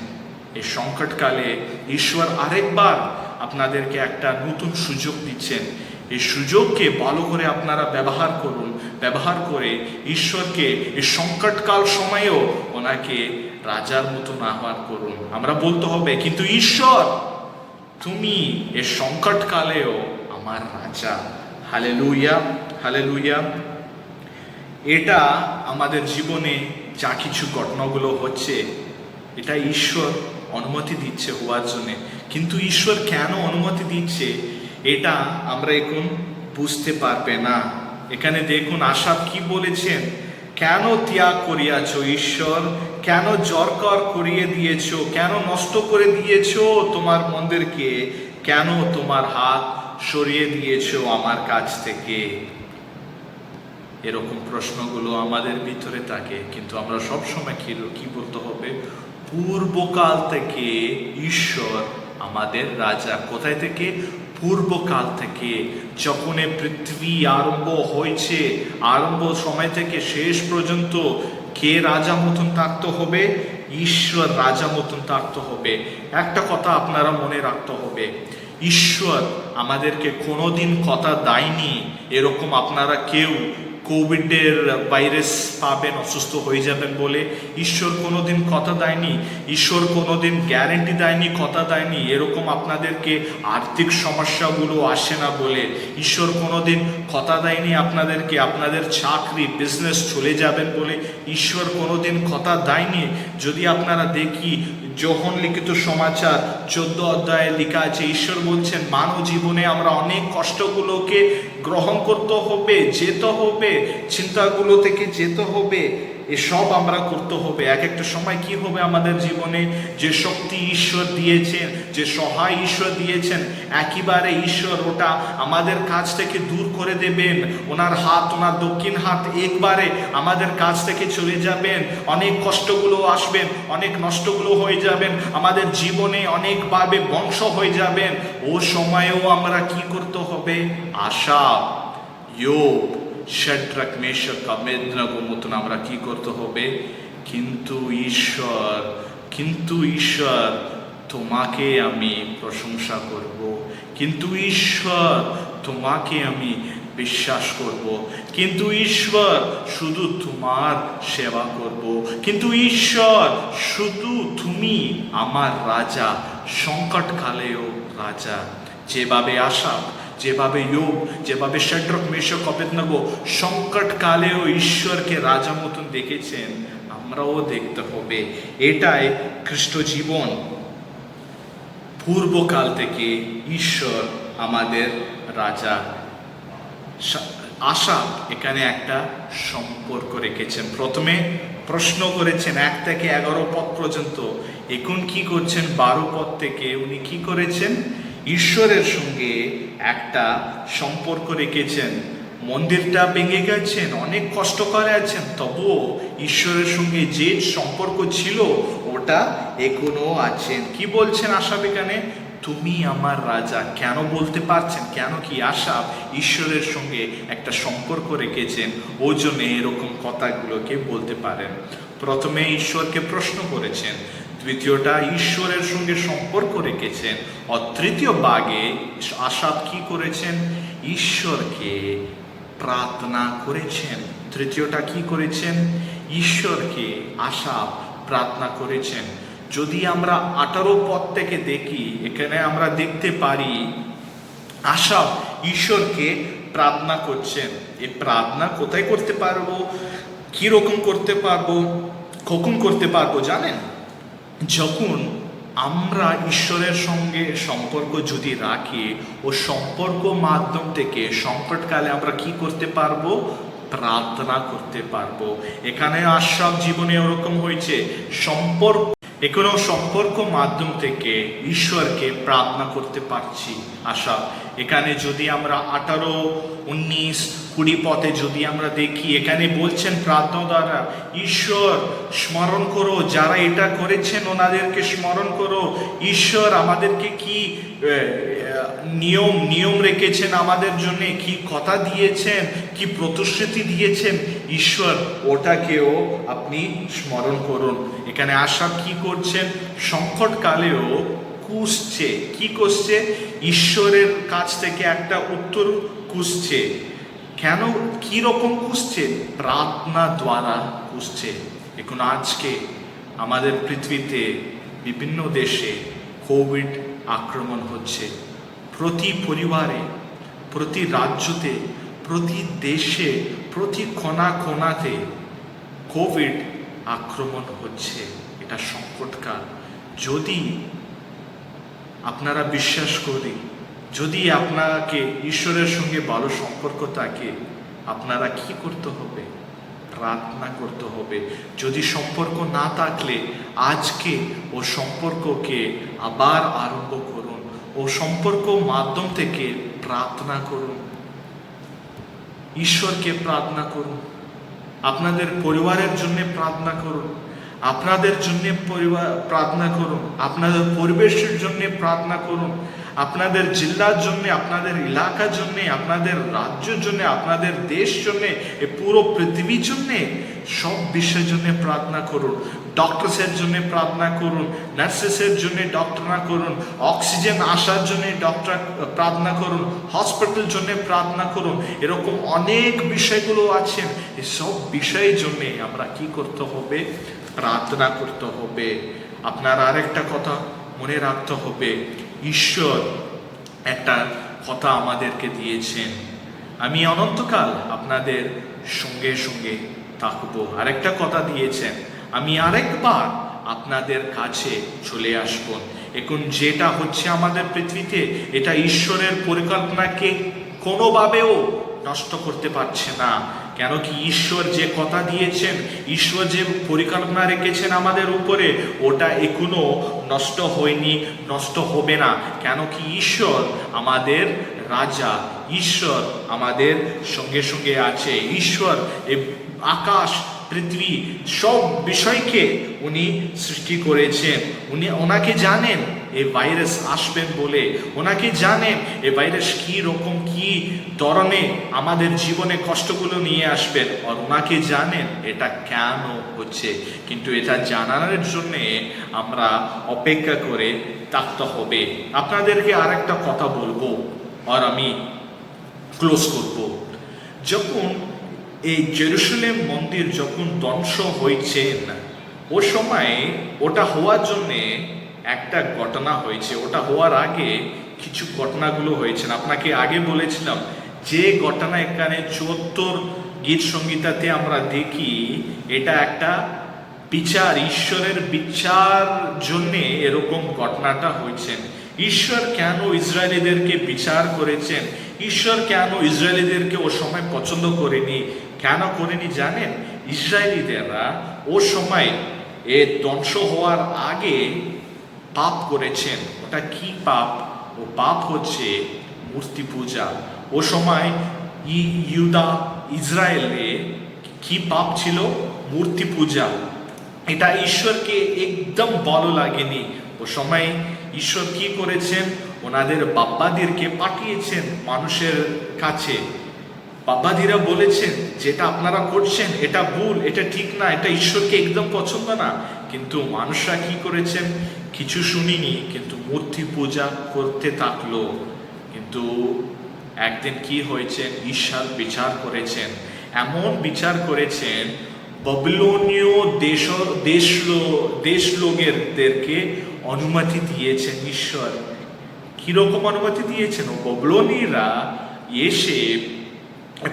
এই সংকটকালে ঈশ্বর আরেকবার আপনাদেরকে একটা নতুন সুযোগ দিচ্ছেন। এই সুযোগকে ভালো করে আপনারা ব্যবহার করুন, ব্যবহার করে ঈশ্বরকে এই সংকটকাল সময়েও ওনাকে রাজার মতন আহ্বান করুন। আমরা বলতে হবে কিন্তু ঈশ্বর তুমি এই সংকটকালেও আমার রাজা। Hallelujah, hallelujah. এটা আমাদের জীবনে যা কিছু ঘটনাগুলো হচ্ছে, এটা ঈশ্বর অনুমতি দিচ্ছে হওয়ার জন্যে। কিন্তু ঈশ্বর কেন অনুমতি দিচ্ছে এটা আমরা এখন বুঝতে পারবে না। এখানে দেখুন আসাপ কি বলেছেন, কেন ত্যাগ করিয়াছ ঈশ্বর, কেন জরকর করিয়ে দিয়েছ, কেন নষ্ট করে দিয়েছ তোমার মন্দিরকে, কেন তোমার হাত সরিয়ে দিয়েছ আমার কাছ থেকে। এরকম প্রশ্নগুলো আমাদের ভিতরে থাকে, কিন্তু আমরা সবসময় কি বলতে হবে? পূর্বকাল থেকে ঈশ্বর আমাদের রাজা। কোথায় থেকে? পূর্বকাল থেকে, যখন পৃথিবী আরম্ভ হয়েছে, আরম্ভ সময় থেকে শেষ পর্যন্ত কে রাজা মতন থাকতে হবে? ঈশ্বর রাজা মতন থাকতে হবে। একটা কথা আপনারা মনে রাখতে হবে, ঈশ্বর আমাদেরকে কোনোদিন কথা দেয়নি এরকম আপনারা কেউ কোভিডের ভাইরাস পাবেন, অসুস্থ হয়ে যাবেন বলে। ঈশ্বর কোনোদিন কথা দেয়নি, ঈশ্বর কোনোদিন গ্যারেন্টি দেয়নি, কথা দেয়নি এরকম আপনাদেরকে আর্থিক সমস্যাগুলো আসে না বলে। ঈশ্বর কোনোদিন কথা দেয়নি আপনাদেরকে আপনাদের চাকরি বিজনেস চলে যাবেন বলে। ঈশ্বর কোনোদিন কথা দেয়নি। যদি আপনারা দেখি যোহন লিখিত সমাচার 14 অধ্যায়ে লেখা আছে, ঈশ্বর বলছেন মানব জীবনে আমরা অনেক কষ্টগুলোকে গ্রহণ করতে হবে, যেতে হবে, চিন্তাগুলো থেকে যেতে হবে, এসব আমরা করতে হবে। এক একটা সময় কি হবে আমাদের জীবনে, যে শক্তি ঈশ্বর দিয়েছেন, যে সহায় ঈশ্বর দিয়েছেন, একেবারে ঈশ্বর ওটা আমাদের কাছ থেকে দূর করে দেবেন। ওনার হাত, ওনার দক্ষিণ হাত একবারে আমাদের কাছ থেকে চলে যাবেন। অনেক কষ্টগুলো আসবেন, অনেক নষ্টগুলো হয়ে যাবেন, আমাদের জীবনে অনেকভাবে বংশ হয়ে যাবেন। ও সময়েও আমরা কি করতে হবে? আশা, ইয়োব, শাদ্রাক, মেশক, আবেদনাগো মতন আমরা কি করতে হবে? কিন্তু ঈশ্বর তোমাকে আমি প্রশংসা করব, কিন্তু ঈশ্বর তোমাকে আমি বিশ্বাস করব, কিন্তু ঈশ্বর শুধু তোমার সেবা করব, কিন্তু ঈশ্বর শুধু তুমি আমার রাজা, সংকটকালেও রাজা। যেভাবে আশা, যেভাবে ইয়োব, যেভাবে শাদ্রাক, মেশক, আবেদনাগো সংকটকালেও ঈশ্বরকে রাজা মতন দেখেছেন, আমরাও দেখতে হবে। এটাই খ্রিস্ট জীবন। পূর্বকাল থেকে ঈশ্বর আমাদের রাজা। আশা এখানে একটা সম্পর্ক রেখেছেন। প্রথমে প্রশ্ন করেছেন 1 থেকে 11 পদ পর্যন্ত, এখন কি করছেন 12 পদ থেকে উনি কি করেছেন? ঈশ্বরের সঙ্গে একটা সম্পর্ক রেখেছেন। মন্দিরটা ভেঙে গেছেন, অনেক কষ্ট করে আছেন, তবুও ঈশ্বরের সঙ্গে যে সম্পর্ক ছিল ওটা এখনো আছেন। কি বলছেন আশাব এখানে? তুমি আমার রাজা। কেন বলতে পারছেন? কেন কি আশাব ঈশ্বরের সঙ্গে একটা সম্পর্ক রেখেছেন, ওই জন্য এরকম কথাগুলোকে বলতে পারেন। প্রথমে ঈশ্বরকে প্রশ্ন করেছেন, দ্বিতীয়টা ঈশ্বরের সঙ্গে সম্পর্ক রেখেছেন, আর তৃতীয় ভাগে আশাব কি করেছেন? ঈশ্বরকে প্রার্থনা করেছেন। তৃতীয়টা কি করেছেন? ঈশ্বরকে আশাব প্রার্থনা করেছেন। যদি আমরা 18 পদ থেকে দেখি, এখানে আমরা দেখতে পারি আশাব ঈশ্বরকে প্রার্থনা করছেন। এই প্রার্থনা কোথায় করতে পারবো, কিরকম করতে পারবো, কখন করতে পারবো জানেন? যখন আমরা ঈশ্বরের সঙ্গে সম্পর্ক যদি রাখি, ও সম্পর্ক মাধ্যম থেকে সংকটকালে আমরা কি করতে পারবো? প্রার্থনা করতে পারবো। এখানে আশাব জীবনে ওরকম হয়েছে, সম্পর্ক মাধ্যম থেকে ঈশ্বরকে প্রার্থনা করতে পারছি। আশা এখানে যদি আমরা 18, 19, 20 পদে যদি আমরা দেখি, এখানে বলছেন প্রার্থনা দ্বারা ঈশ্বর স্মরণ করো, যারা এটা করেছেন ওনাদেরকে স্মরণ করো। ঈশ্বর আমাদেরকে কি নিয়ম রেখেছেন আমাদের জন্য, কি কথা দিয়েছেন, কি প্রতিশ্রুতি দিয়েছেন, ঈশ্বর ওটাকেও আপনি স্মরণ করুন। এখানে আশা কি করছেন? সংকটকালেও খুঁজছে। কি করছে? ঈশ্বরের কাছ থেকে একটা উত্তর খুঁজছে। কেন, কি রকম খুঁজছে? প্রার্থনা দ্বারা খুঁজছে। এখন আজকে আমাদের পৃথিবীতে বিভিন্ন দেশে কোভিড আক্রমণ হচ্ছে, প্রতি পরিবারে, প্রতি রাজ্যতে, প্রতি দেশে, প্রতি কোনাতে কোভিড আক্রমণ হচ্ছে। এটা সংকটকাল। যদি আপনারা বিশ্বাস করি, যদি আপনাকে ঈশ্বরের সঙ্গে ভালো সম্পর্ক থাকে, আপনারা কি করতে হবে? প্রার্থনা করতে হবে। যদি সম্পর্ক না থাকলে আজকে ও সম্পর্ককে আবার আরম্ভ করুন, ও সম্পর্ক মাধ্যম থেকে প্রার্থনা করুন, ঈশ্বরকে প্রার্থনা করুন, আপনাদের পরিবারের জন্য প্রার্থনা করুন, আপনাদের জন্য প্রার্থনা করুন, আপনাদের পরিবেশের জন্য প্রার্থনা করুন, আপনাদের জেলার জন্য, আপনাদের এলাকার জন্য, আপনাদের রাজ্যের জন্য, আপনাদের দেশ জন্য, এই পুরো পৃথিবীর জন্য, সব বিষয়ের জন্য প্রার্থনা করুন। ডক্টরসের জন্য প্রার্থনা করুন, নার্সেসের জন্য ডক্টরনা করুন, অক্সিজেন আসার জন্য ডক্টর প্রার্থনা করুন, হসপিটাল জন্য প্রার্থনা করুন। এরকম অনেক বিষয়গুলো আছেন, এসব বিষয়ের জন্য আমরা কি করতে হবে? প্রার্থনা করতে হবে। আপনার আরেকটা কথা মনে রাখতে হবে, ঈশ্বর একটা কথা আমাদেরকে দিয়েছেন, আমি অনন্তকাল আপনাদের সঙ্গে সঙ্গে থাকবো। আরেকটা কথা দিয়েছেন, আমি আরেকবার আপনাদের কাছে চলে আসব। এখন যেটা হচ্ছে আমাদের পৃথিবীতে, এটা ঈশ্বরের পরিকল্পনাকে কোনোভাবেও নষ্ট করতে পারছে না। কেন কি ঈশ্বর যে কথা দিয়েছেন, ঈশ্বর যে পরিকল্পনা রেখেছেন আমাদের উপরে, ওটা এখনো নষ্ট হয়নি, নষ্ট হবে না। কেন কি ঈশ্বর আমাদের রাজা, ঈশ্বর আমাদের সঙ্গে সঙ্গে আছে। ঈশ্বর এই আকাশ, পৃথিবী, সব বিষয়কে উনি সৃষ্টি করেছেন। ওনাকে জানেন এই ভাইরাস আসবেন বলে, ওনাকে জানেন এই ভাইরাস কি রকম, কি ধরনের আমাদের জীবনে কষ্টগুলো নিয়ে আসবেন, আর ওনাকে জানেন এটা কেন হচ্ছে। কিন্তু এটা জানানোর জন্যে আমরা অপেক্ষা করে থাকতে হবে। আপনাদেরকে আরেকটা কথা বলবো আর আমি ক্লোজ করব। যখন এই জেরুসালেম মন্দির যখন ধ্বংস হয়েছেন, ও সময় ওটা হওয়ার জন্যে একটা ঘটনা হয়েছে। ওটা হওয়ার আগে কিছু ঘটনাগুলো হয়েছে। আপনাকে আগে বলেছিলাম যে ঘটনা এখানে ৭৪ গীত সংগীতাতে আমরা দেখি, এটা একটা বিচার, ঈশ্বরের বিচার জন্যে এরকম ঘটনাটা হয়েছে। ঈশ্বর কেন ইসরায়েলিদেরকে বিচার করেছেন? ঈশ্বর কেন ইসরায়েলিদেরকে ও সময় পছন্দ করেনি? কেন করেনি জানেন? ইসরায়েলিদেরা ও সময় এ ধ্বংস হওয়ার আগে পাপ করেছেন। ওটা কি পাপ? ও পাপ হচ্ছে মূর্তি পূজা। ও সময় ইহুদা, ইসরায়েলে কি পাপ ছিল? মূর্তি পূজা। এটা ঈশ্বরকে একদম ভালো লাগেনি। ও সময় ঈশ্বর কি করেছেন? ওনাদের বাপ্পাদেরকে পাঠিয়েছেন মানুষের কাছে। বাপ্পাদিরা বলেছেন যেটা আপনারা করছেন এটা ভুল, এটা ঠিক না, এটা ঈশ্বরকে একদম পছন্দ না। কিন্তু মানুষরা কি করেছেন? কিছু শুনিনি, কিন্তু মূর্তি পূজা করতে থাকলো। কিন্তু একদিন কি হয়েছে? ঈশ্বর বিচার করেছেন, এমন বিচার করেছেন, বাবিলনীয় দেশ লোকেদেরকে অনুমতি দিয়েছেন ঈশ্বর। কিরকম অনুমতি দিয়েছেন? বাবিলনীয়রা এসে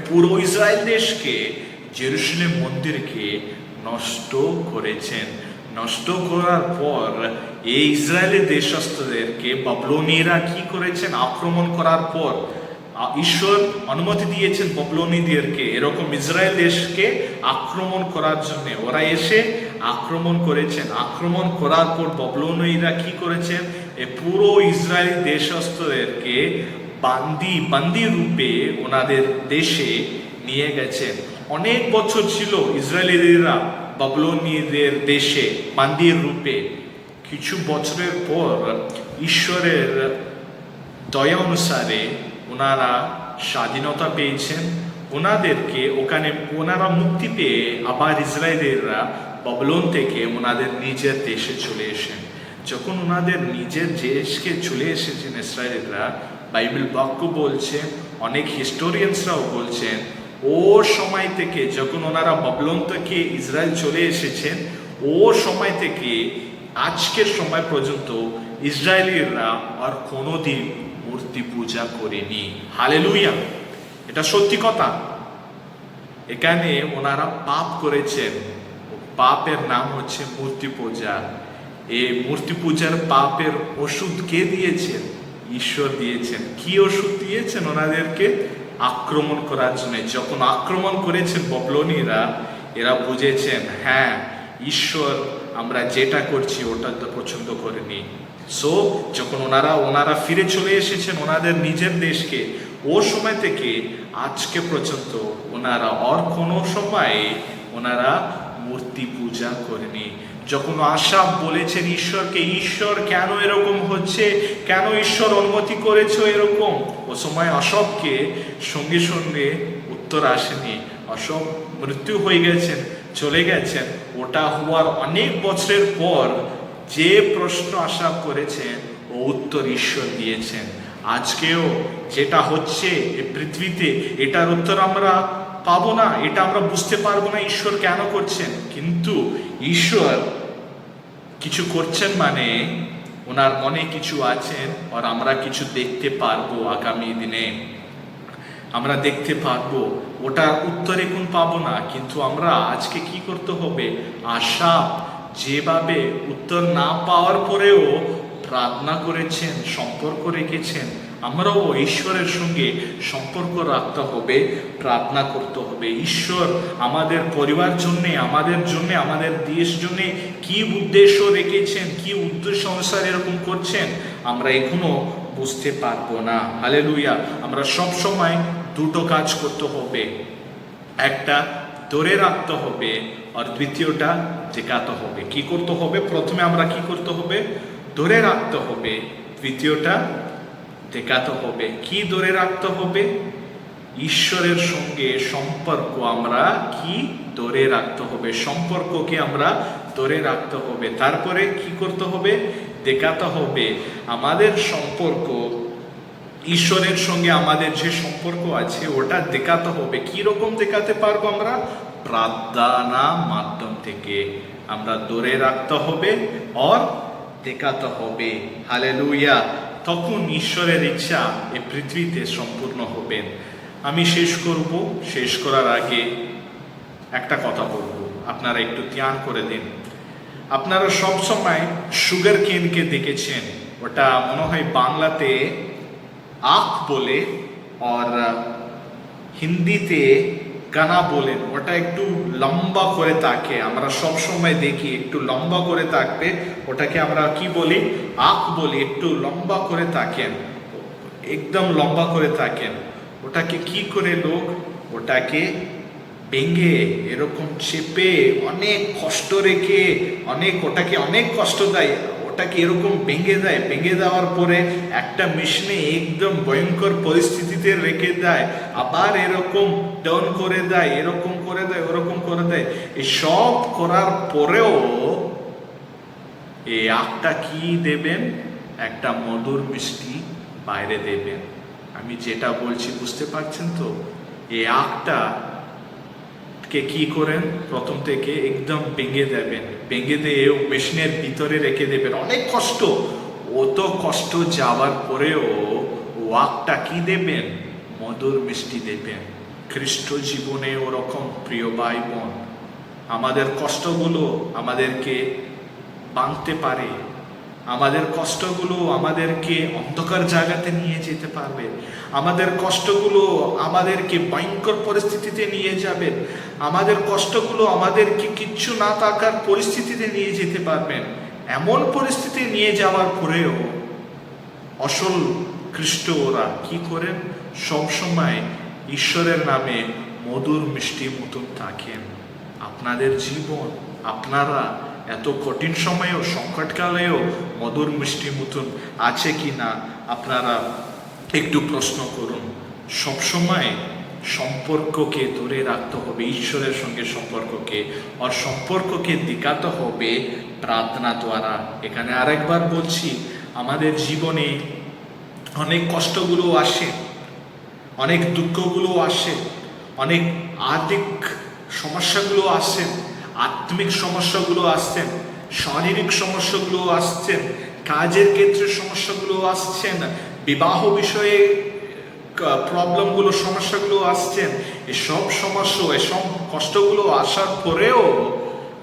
পুরো ইসরায়েল দেশকে, জেরুসালেম মন্দিরকে নষ্ট করেছেন। নষ্ট করার পর এই ইসরায়েলের দেশস্থদেরকে বাবিলনীয়রা কি করেছেন? আক্রমণ করার পর ঈশ্বর অনুমতি দিয়েছেন বাবিলনীয়দেরকে এরকম ইসরায়েল দেশকে আক্রমণ করার জন্য। ওরা এসে আক্রমণ করেছেন। আক্রমণ করার পর বাবিলনীয়রা কি করেছেন? এ পুরো ইসরায়েল দেশস্থদেরকে বান্দি রূপে ওনাদের দেশে নিয়ে গেছেন। অনেক বছর ছিল ইসরায়েলিরা বাবিলনীয়দের দেশে বান্দির রূপে। কিছু বছরের পর ঈশ্বরের দয়া অনুসারে ওনারা স্বাধীনতা পেয়েছেন। ওনাদেরকে ওখানে ওনারা মুক্তি পেয়ে আবার ইসরায়েলিরা বাবিলন থেকে ওনাদের নিজের দেশে চলে এসেছেন। যখন ওনাদের নিজের দেশকে চলে এসেছেন ইসরায়েলিরা, বাইবেল বাক্য বলছে, অনেক হিস্টোরিয়ানসরাও বলছেন, ও সময় থেকে যখন ওনারা বাবিলন থেকে ইসরায়েল চলে এসেছেন, ও সময় থেকে আজকের সময় পর্যন্ত ইসরায়েলিরা আর কোনোদিন মূর্তি পূজা করেনি। হালেলুয়া! এটা সত্যি কথা। এখানে ওনারা পাপ করেছেন, পাপের নাম হচ্ছে মূর্তি পূজা। এই মূর্তি পূজার পাপের ওষুধ কে দিয়েছেন? ঈশ্বর দিয়েছেন। কি ওষুধ দিয়েছেন? ওনাদেরকে আক্রমণ করার জন্য। যখন আক্রমণ করেছেন বাবিলনীয়রা, এরা বুঝেছেন হ্যাঁ, ঈশ্বর আমরা যেটা করছি ওটা তো পছন্দ করেনি। সো যখন ওনারা ফিরে চলে এসেছেন ওনাদের নিজের দেশকে, ও সময় থেকে আজকে পর্যন্ত ওনারা আর কোনো সময় ওনারা মূর্তি পূজা করিনি। যখন আশাপ বলেছেন ঈশ্বরকে, ঈশ্বর কেন এরকম হচ্ছে, কেন ঈশ্বর অনুমতি করেছো এরকম, ও সময় আশাপকে সঙ্গে সঙ্গে উত্তর আসেনি। আশাপ মৃত্যু হয়ে গেছেন, চলে গেছেন। ওটা হওয়ার অনেক বছরের পর যে প্রশ্ন আশাপ করেছেন ও উত্তর ঈশ্বর দিয়েছেন। আজকেও যেটা হচ্ছে এই পৃথিবীতে, এটার উত্তর আমরা পাবো না, এটা আমরা বুঝতে পারবো না ঈশ্বর কেন করছেন। কিন্তু ঈশ্বর কিছু করছেন মানে ওনার মনে কিছু আছেন, আর আমরা কিছু দেখতে পারবো আগামী দিনে, আমরা দেখতে পারবো। ওটার উত্তর এখন পাবো না, কিন্তু আমরা আজকে কি করতে হবে, আশাপ যেভাবে উত্তর না পাওয়ার পরেও প্রার্থনা করেছেন, সম্পর্ক রেখেছেন, আমরাও ঈশ্বরের সঙ্গে সম্পর্ক রাখতে হবে, প্রার্থনা করতে হবে। ঈশ্বর আমাদের পরিবার জন্যে, আমাদের দেশ জন্যে কি উদ্দেশ্য রেখেছেন, কি উদ্দেশ্য অনুসারে এরকম করছেন, আমরা এখনো বুঝতে পারবো না। হালেলুয়া। আমরা সব সময় দুটো কাজ করতে হবে, একটা ধরে রাখতে হবে, আর দ্বিতীয়টা দেখাতে হবে। কি করতে হবে? প্রথমে আমরা কি করতে হবে? ধরে রাখতে হবে, দ্বিতীয়টা দেখাতে হবে। কি ধরে রাখতে হবে? ঈশ্বরের সঙ্গে সম্পর্ক আমরা কি ধরে রাখতে হবে, সম্পর্ককে আমরা ধরে রাখতে হবে। তারপরে কি করতে হবে? দেখাতে হবে আমাদের সম্পর্ক, ঈশ্বরের সঙ্গে আমাদের যে সম্পর্ক আছে ওটা দেখাতে হবে। কি রকম দেখাতে পারবো আমরা? প্রার্থনা মাধ্যম থেকে আমরা ধরে রাখতে হবে আর দেখাতে হবে। হালেলুয়া। তখন ঈশ্বরের ইচ্ছা এই পৃথিবীতে সম্পূর্ণ হবে। আমি শেষ করব, শেষ করার আগে একটা কথা বলবো, আপনারা একটু ধ্যান করে দিন। আপনারা সবসময় সুগার কেনকে দেখেছেন, ওটা মনে হয় বাংলাতে আখ বলে, আর হিন্দিতে গানা বলেন। ওটা একটু লম্বা করে থাকে, আমরা সব সময় দেখি একটু লম্বা করে থাকবে, ওটাকে আমরা কি বলি? আখ বলি। একটু লম্বা করে থাকেন, একদম লম্বা করে থাকেন। ওটাকে কি করে লোক ওটাকে ভেঙে এরকম চেপে অনেক কষ্ট রেখে ওটাকে অনেক কষ্ট দেয়, ওটাকে এরকম ভেঙে দেয়। ভেঙে দেওয়ার পরে একটা মেশিনে একদম ভয়ঙ্কর পরিস্থিতিতে রেখে দেয়, আবার এরকম টার্ন করে দেয়, এরকম করে দেয়, ওরকম করে দেয়। এসব করার পরেও এই আখটা কি দেবেন? একটা মধুর মিষ্টি বাইরে দেবেন। আমি যেটা বলছি বুঝতে পারছেন তো? এই আখটা কে কি করেন? প্রথম থেকে একদম ভেঙে দেবেন, ভেঙে দিয়ে মেশিনের ভিতরে রেখে দেবেন। অনেক কষ্ট, অত কষ্ট যাওয়ার পরেও আখটা কি দেবেন? মধুর মিষ্টি দেবেন। খ্রিস্ট জীবনে ওরকম প্রিয় ভাই বোন, আমাদের কষ্টগুলো আমাদেরকে ভাঙতে পারে, আমাদের কষ্টগুলো আমাদেরকে অন্ধকার জায়গাতে নিয়ে যেতে পারবে, আমাদের কষ্টগুলো আমাদেরকে ভয়ঙ্কর পরিস্থিতিতে নিয়ে যাবেন, আমাদের কষ্টগুলো আমাদেরকে কিচ্ছু না থাকার পরিস্থিতিতে নিয়ে যেতে পারবেন। এমন পরিস্থিতি নিয়ে যাওয়ার পরেও আসল খ্রিস্ট ওরা কি করেন? সবসময় ঈশ্বরের নামে মধুর মিষ্টি মতন থাকেন। আপনাদের জীবন, আপনারা এত কঠিন সময়েও, সংকটকালেও মধুর মিষ্টি মতন আছে কি না আপনারা একটু প্রশ্ন করুন। সবসময় সম্পর্ককে ধরে রাখতে হবে, ঈশ্বরের সঙ্গে সম্পর্ককে, আর সম্পর্ককে দেখাতে হবে প্রার্থনা দ্বারা। এখানে আরেকবার বলছি, আমাদের জীবনে অনেক কষ্টগুলো আসে, অনেক দুঃখগুলো আসে, অনেক আর্থিক সমস্যাগুলো আসে, আত্মিক সমস্যাগুলো আসছেন, শারীরিক সমস্যাগুলো আসছেন, কাজের ক্ষেত্রে সমস্যাগুলো আসছেন, বিবাহ বিষয়ে প্রবলেমগুলো, সমস্যাগুলো আসছেন। এসব সমস্যা, এসব কষ্টগুলো আসার পরেও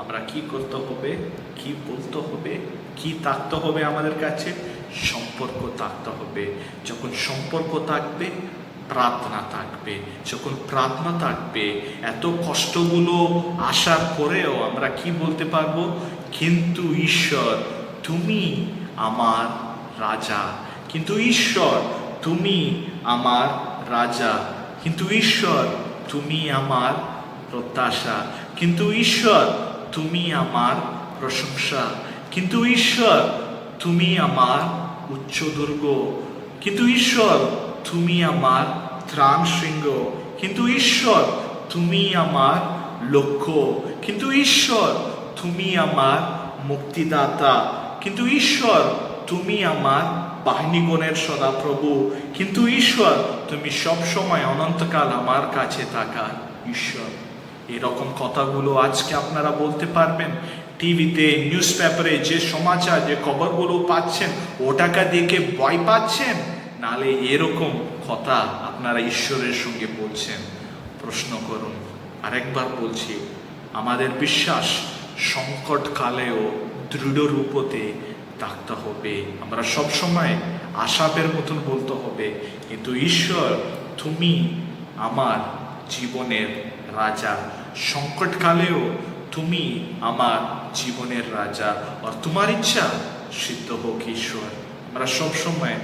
আমরা কি করতে হবে, কি বলতে হবে, কি থাকতে হবে? আমাদের কাছে সম্পর্ক থাকতে হবে। যখন সম্পর্ক থাকবে প্রার্থনা থাকবে, যখন প্রার্থনা থাকবে এত কষ্টগুলো আসার পরেও আমরা কি বলতে পারবো? কিন্তু ঈশ্বর তুমি আমার রাজা, কিন্তু ঈশ্বর তুমি আমার রাজা, কিন্তু ঈশ্বর তুমি আমার প্রত্যাশা, কিন্তু ঈশ্বর তুমি আমার প্রশংসা। কিন্তু ঈশ্বর, তুমি আমার উচ্চ দুর্গ। কিন্তু ঈশ্বর, তুমি আমার ত্রাণ শৃঙ্গ। কিন্তু ঈশ্বর, তুমি আমার লক্ষ্য। কিন্তু ঈশ্বর, তুমি আমার মুক্তিদাতা। কিন্তু ঈশ্বর, তুমি আমার বাহিনীগণের সদাপ্রভু। কিন্তু ঈশ্বর, তুমি সবসময় অনন্তকাল আমার কাছে থাকা ঈশ্বর। এরকম কথাগুলো আজকে আপনারা বলতে পারবেন? টিভিতে, নিউজ পেপারে যে সমাচার, যে খবরগুলো পাচ্ছেন, ওটাকে দেখে ভয় পাচ্ছেন, নালে এরকম কথা আপনারা ঈশ্বরের সঙ্গে বলছেন? প্রশ্ন করুন। আরেকবার বলছি, আমাদের বিশ্বাস সংকটকালেও দৃঢ় রূপতে থাকতে হবে। আমরা সবসময় আশাবের মতন বলতে হবে, কিন্তু ঈশ্বর, তুমি আমার জীবনের রাজা। সংকটকালেও তুমি আমার জীবনের রাজা, আর তোমার ইচ্ছা সিদ্ধ হোক ঈশ্বর। আমরা সবসময়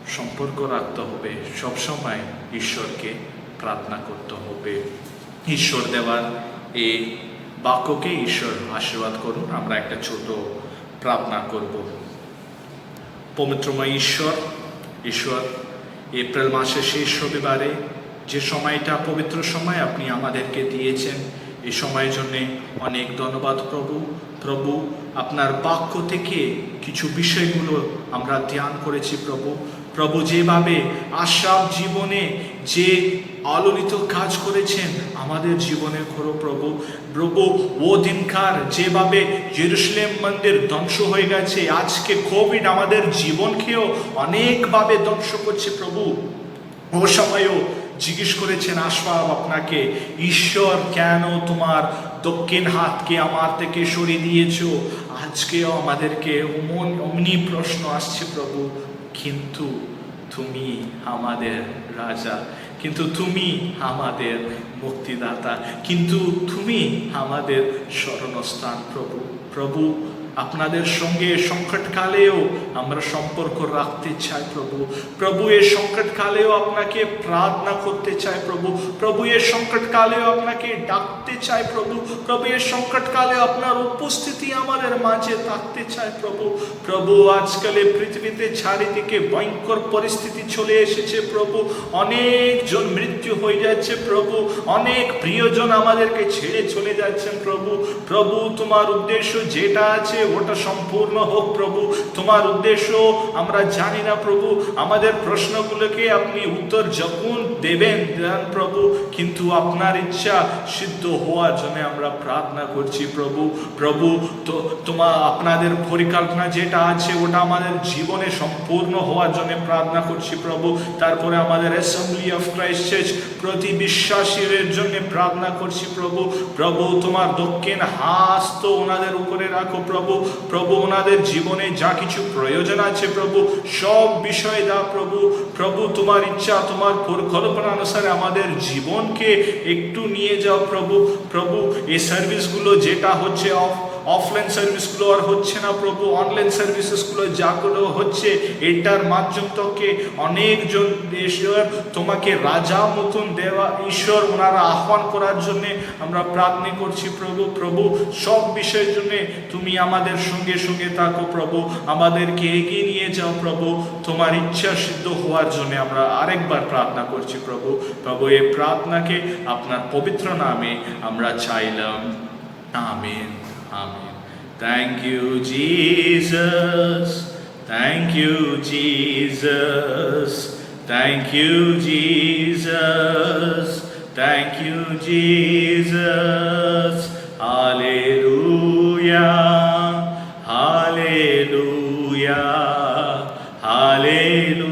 সম্পর্ক রাখতে হবে, সবসময় ঈশ্বরকে প্রার্থনা করতে হবে। ঈশ্বর দেওয়ার এই বাক্যকে ঈশ্বর আশীর্বাদ করুন। আমরা একটা ছোট প্রার্থনা করব। পবিত্রময় ঈশ্বর, ঈশ্বর, এপ্রিল মাসের শেষ রবিবারে যে সময়টা পবিত্র সময় আপনি আমাদেরকে দিয়েছেন, এই সময়ের জন্যে অনেক ধন্যবাদ প্রভু। প্রভু, আপনার বাক্য থেকে কিছু বিষয়গুলো আমরা ধ্যান করেছি প্রভু। প্রভু, যেভাবে আশাব জীবনে যে আলোড়িত কাজ করেছেন আমাদের জীবনে করো প্রভু। প্রভু, ও দিনকার যেভাবে জেরুসালেম মন্দির ধ্বংস হয়ে গেছে, আজকে কোভিড আমাদের জীবনকেও অনেকভাবে ধ্বংস করছে প্রভু। ও সময়ও জিজ্ঞেস করেছেন আশাব আপনাকে, ঈশ্বর কেন তোমার দক্ষিণ হাতকে আমার থেকে সরিয়ে দিয়েছো? আজকেও আমাদেরকে অমনি প্রশ্ন আসছে প্রভু। কিন্তু তুমি আমাদের রাজা, কিন্তু তুমি আমাদের মুক্তিদাতা, কিন্তু তুমি আমাদের শরণস্থান প্রভু। প্রভু, আপনাদের সঙ্গে সংকটকালেও আমরা সম্পর্ক রাখতে চাই প্রভু। প্রভু, এই সংকটকালেও আপনাকে প্রার্থনা করতে চাই প্রভু। প্রভু, এই সংকটকালেও আপনাকে ডাকতে চাই প্রভু। প্রভু, এই সংকটকালে আপনার উপস্থিতি আমাদের মাঝে থাকতে চাই প্রভু। প্রভু, আজকাল পৃথিবীতে চারিদিকে ভয়ঙ্কর পরিস্থিতি চলে এসেছে প্রভু। অনেকজন মৃত্যু হয়ে যাচ্ছে প্রভু, অনেক প্রিয়জন আমাদেরকে ছেড়ে চলে যাচ্ছেন প্রভু। প্রভু, তোমার উদ্দেশ্য যেটা আছে ওটা সম্পূর্ণ হোক প্রভু। তোমার উদ্দেশ্য আমরা জানি না প্রভু, আমাদের প্রশ্নগুলোকে আপনি উত্তর যখন দেবেন দেন প্রভু, কিন্তু আপনার ইচ্ছা সিদ্ধ হওয়ার জন্য আমরা প্রার্থনা করছি প্রভু। প্রভু, তো আপনাদের পরিকল্পনা যেটা আছে ওটা আমাদের জীবনে সম্পূর্ণ হওয়ার জন্য প্রার্থনা করছি প্রভু। তারপরে আমাদের অ্যাসেম্বলি অফ ক্রাইস্ট চার্চ প্রতি বিশ্বাসীদের জন্য প্রার্থনা করছি প্রভু। প্রভু, তোমার দক্ষিণ হাস্ত ওনাদের উপরে রাখো প্রভু। প্রভু, ওনাদের জীবনে যা কিছু প্রয়োজন আছে প্রভু, সব বিষয় দাও প্রভু। প্রভু, তোমার ইচ্ছা, তোমার পরিকল্পনা অনুসারে আমাদের জীবনকে একটু নিয়ে যাও প্রভু। প্রভু, এই সার্ভিসগুলো যেটা হচ্ছে অফলাইন সার্ভিসগুলো আর হচ্ছে না প্রভু, অনলাইন সার্ভিসেসগুলো যাগুলো হচ্ছে, এটার মাধ্যম থেকে অনেকজন ঈশ্বর তোমাকে রাজা মতন দেওয়া ঈশ্বর ওনারা আহ্বান করার জন্যে আমরা প্রার্থনা করছি প্রভু। প্রভু, সব বিষয়ের জন্যে তুমি আমাদের সঙ্গে সঙ্গে থাকো প্রভু, আমাদেরকে এগিয়ে নিয়ে যাও প্রভু। তোমার ইচ্ছা সিদ্ধ হওয়ার জন্য আমরা আরেকবার প্রার্থনা করছি প্রভু। প্রভু, এই প্রার্থনাকে আপনার পবিত্র নামে আমরা চাইলাম, amen. Amen. Thank you, Jesus. Thank you, Jesus. Thank you, Jesus. Thank you, Jesus. Hallelujah. Hallelujah. Hallelujah.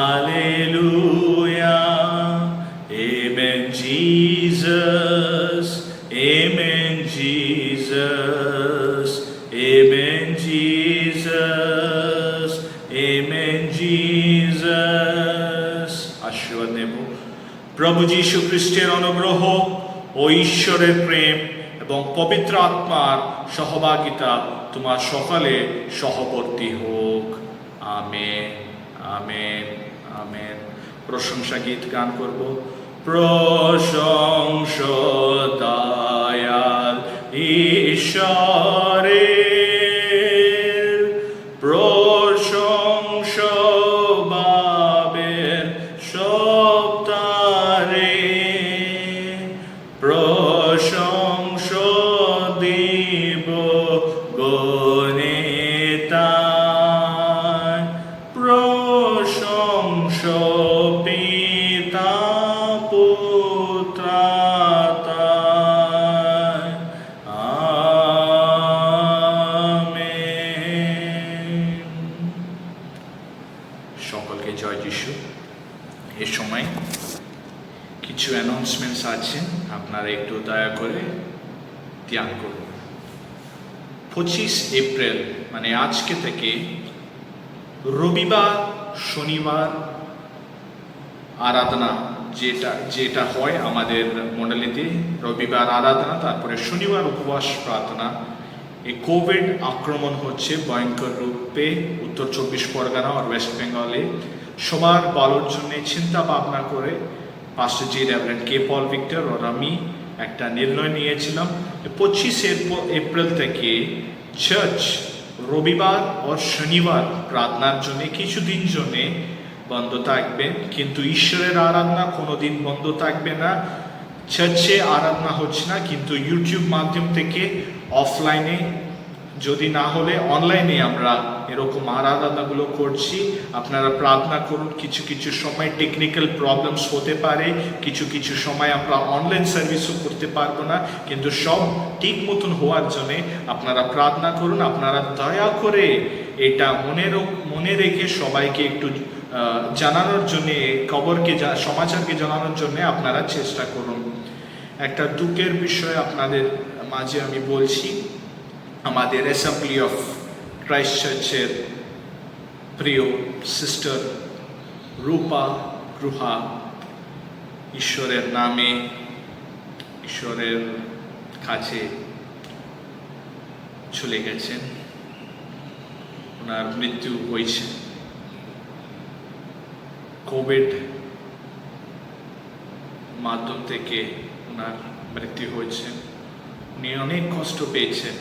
Hallelujah. Amen, Jesus. Amen, Jesus. Amen, Jesus. Amen, Jesus. আশীর্বাদ নেব। প্রভু যীশু খ্রিস্টের অনুগ্রহ ও ঈশ্বরের প্রেম এবং পবিত্র আত্মার সহভাগিতা তোমার সকলে সহবর্তী হোক। Amen, amen, amen. প্রশংসা গীত গান করব। প্রশংসা দয়াল ঈশ্বরের, প্রশংসা বাবের সপ্তারে, প্রশংসা দিব গনে তাই, প্রশংসা পিতা পুত্রাতায়। আমেন। সকলকে জয় যিশু। এ সময় কিছু অ্যানাউন্সমেন্টস আছে, আপনারা একটু দয়া করে ধ্যান করুন। 25 এপ্রিল মানে আজকে থেকে রবিবার শনিবার আরাধনা যেটা হয় আমাদের মণ্ডলীতে, রবিবার আরাধনা, তারপরে শনিবার উপবাস প্রার্থনা। এই কোভিড আক্রমণ হচ্ছে ভয়ঙ্কর রূপে উত্তর 24 পরগনা আর ওয়েস্ট বেঙ্গলে। সবার ভালোর জন্য চিন্তা ভাবনা করে পাস্টার জি রেভারেন্ড কে পল ভিক্টর আর আমি একটা নির্ণয় নিয়েছিলাম। 25 এপ্রিল থেকে চার্চ রবিবার ও শনিবার প্রার্থনার জন্য কিছুদিন জন্য বন্ধ থাকবে, কিন্তু ঈশ্বরের আরাধনা কোনোদিন বন্ধ থাকবে না। চার্চে আরাধনা হচ্ছে না, কিন্তু ইউটিউব মাধ্যম থেকে অফলাইনে যদি না হলে অনলাইনে আমরা এরকম আরাধনাগুলো করছি। আপনারা প্রার্থনা করুন। কিছু কিছু সময় টেকনিক্যাল প্রবলেমস হতে পারে, কিছু কিছু সময় আমরা অনলাইন সার্ভিসও করতে পারবো না, কিন্তু সব ঠিক মতন হওয়ার জন্যে আপনারা প্রার্থনা করুন। আপনারা দয়া করে এটা মনে রেখে সবাইকে একটু জানানোর জন্যে, সমাচারকে জানানোর জন্যে আপনারা চেষ্টা করুন। একটা দুঃখের বিষয় আপনাদের মাঝে আমি বলছি, আমাদের অ্যাসেম্বলি অফ ক্রাইস্ট চার্চের প্রিয় সিস্টার রূপা গুহা ঈশ্বরের নামে, ঈশ্বরের কাছে চলে গেছেন। ওনার মৃত্যু হয়েছে। কোভিড মাধ্যম থেকে ওনার মৃত্যু হয়েছে। উনি অনেক কষ্ট পেয়েছেন।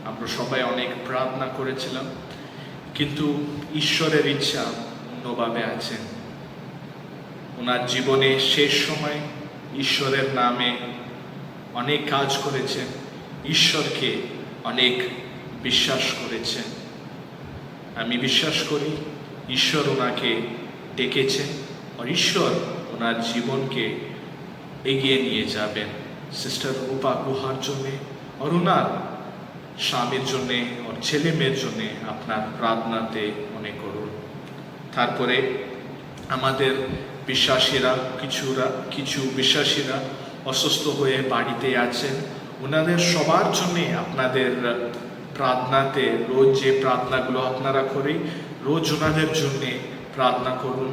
আমরা সবাই অনেক প্রার্থনা করেছিলাম, কিন্তু ঈশ্বরের ইচ্ছা অন্যভাবে আছেন। ওনার জীবনে শেষ সময় ঈশ্বরের নামে অনেক কাজ করেছেন, ঈশ্বরকে অনেক বিশ্বাস করেছেন। আমি বিশ্বাস করি ঈশ্বর ওনাকে ডেকেছেন আর ঈশ্বর ওনার জীবনকে এগিয়ে নিয়ে যাবেন। সিস্টার রূপা গুহার জন্যে আর ওনার স্বামীর জন্যে ওর ছেলে মেয়ের জন্যে আপনার প্রার্থনাতে মনে করুন। তারপরে আমাদের বিশ্বাসীরা কিছু বিশ্বাসীরা অসুস্থ হয়ে বাড়িতে আছেন, ওনাদের সবার জন্যে আপনাদের প্রার্থনাতে রোজ যে প্রার্থনাগুলো আপনারা করি, রোজ ওনাদের জন্যে প্রার্থনা করুন।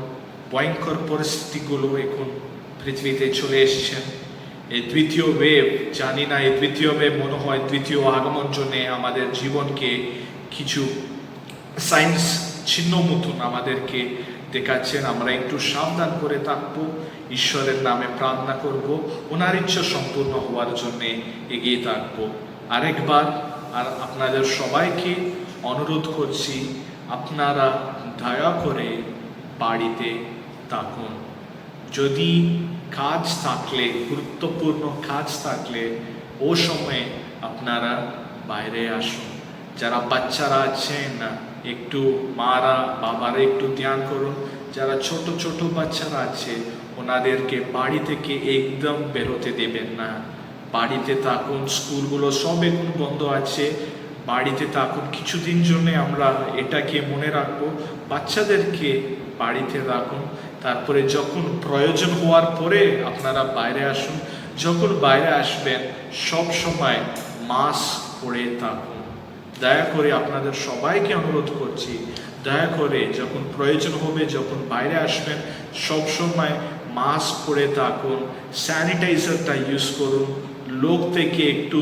ভয়ঙ্কর পরিস্থিতিগুলো এখন পৃথিবীতে চলে এসেছেন। এই তৃতীয় ওয়েভ, জানি না এই তৃতীয় ওয়েভ মনে হয় তৃতীয় আগমন জন্যে আমাদের জীবনকে কিছু সাইন্স চিহ্ন মতন আমাদেরকে দেখাচ্ছেন। আমরা একটু সাবধান করে থাকবো, ঈশ্বরের নামে প্রার্থনা করব, ওনার ইচ্ছা সম্পূর্ণ হওয়ার জন্যে এগিয়ে থাকবো। আরেকবার আর আপনাদের সবাইকে অনুরোধ করছি, আপনারা দয়া করে বাড়িতে থাকুন। যদি কাজ থাকলে, গুরুত্বপূর্ণ কাজ থাকলে ও সময়ে আপনারা বাইরে আসুন। যারা বাচ্চারা আছেন একটু মারা বাবারা একটু ধ্যান করুন। যারা ছোট ছোট বাচ্চারা আছে ওনাদেরকে বাড়ি থেকে একদম বেরোতে দেবেন না, বাড়িতে থাকুন। স্কুলগুলো সব এখন বন্ধ আছে, বাড়িতে থাকুন। কিছুদিন জন্য আমরা এটাকে মনে রাখবো, বাচ্চাদেরকে বাড়িতে রাখুন। তারপরে যখন প্রয়োজন হওয়ার পরে আপনারা বাইরে আসুন। যখন বাইরে আসবেন সব সময় মাস্ক পরে থাকুন। দয়া করে আপনাদের সবাইকে অনুরোধ করছি, দয়া করে যখন প্রয়োজন হবে, যখন বাইরে আসবেন সব সময় মাস্ক পরে থাকুন। স্যানিটাইজারটা ইউজ করুন। লোক থেকে একটু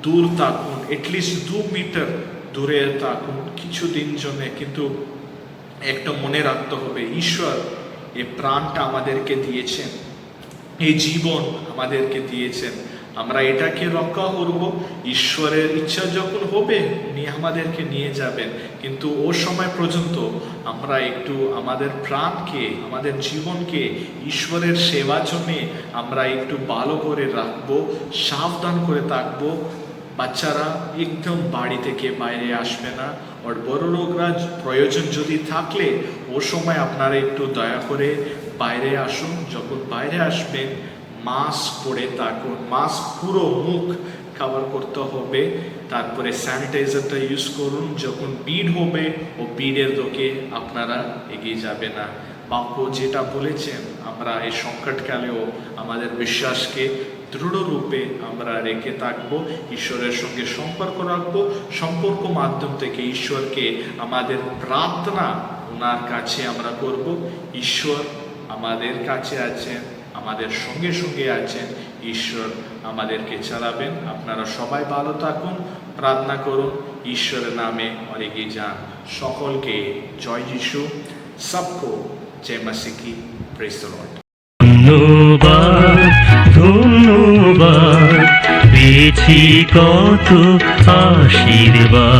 দূর থাকুন, এটলিস্ট 2 মিটার দূরে থাকুন কিছুদিন জন্য। কিন্তু একটা মনে রাখতে হবে, ঈশ্বর এই প্রাণটা আমাদেরকে দিয়েছেন, এই জীবন আমাদেরকে দিয়েছেন, আমরা এটাকে রক্ষা করব। ঈশ্বরের ইচ্ছা যখন হবে উনি আমাদেরকে নিয়ে যাবেন, কিন্তু ও সময় পর্যন্ত আমরা একটু আমাদের প্রাণকে, আমাদের জীবনকে ঈশ্বরের সেবা জন্যে আমরা একটু ভালো করে রাখবো, সাবধান করে থাকবো। বাচ্চারা একদম বাড়ি থেকে বাইরে আসবে না, আর বড় লোকরা প্রয়োজন যদি থাকলে ও সময় আপনারা একটু দয়া করে বাইরে আসুন। যখন বাইরে আসবেন মাস্ক পরে থাকুন, মাস্ক পুরো মুখ কভার করতে হবে, তারপরে স্যানিটাইজারটা ইউজ করুন। যখন ভিড় হবে ও ভিড়ের দিকে আপনারা এগিয়ে যাবে না। বাক্য যেটা বলেছেন আমরা এই সংকটকালেও আমাদের বিশ্বাসকে দৃঢ় রূপে আমরা রেখে থাকবো, ঈশ্বরের সঙ্গে সম্পর্ক রাখবো। সম্পর্ক মাধ্যম থেকে ঈশ্বরকে আমাদের প্রার্থনা ওনার কাছে আমরা করব। ঈশ্বর আমাদের কাছে আছেন, আমাদের সঙ্গে সঙ্গে আছেন, ঈশ্বর আমাদেরকে চালাবেন। আপনারা সবাই ভালো থাকুন, প্রার্থনা করুন, ঈশ্বরের নামে এগিয়ে যান। সকলকে জয় যিশু, সবকো জয় মসিহ কি। Praise the lord. ধন্যবাদ ধন্যবাদ পেয়েছি কত আশীর্বাদ।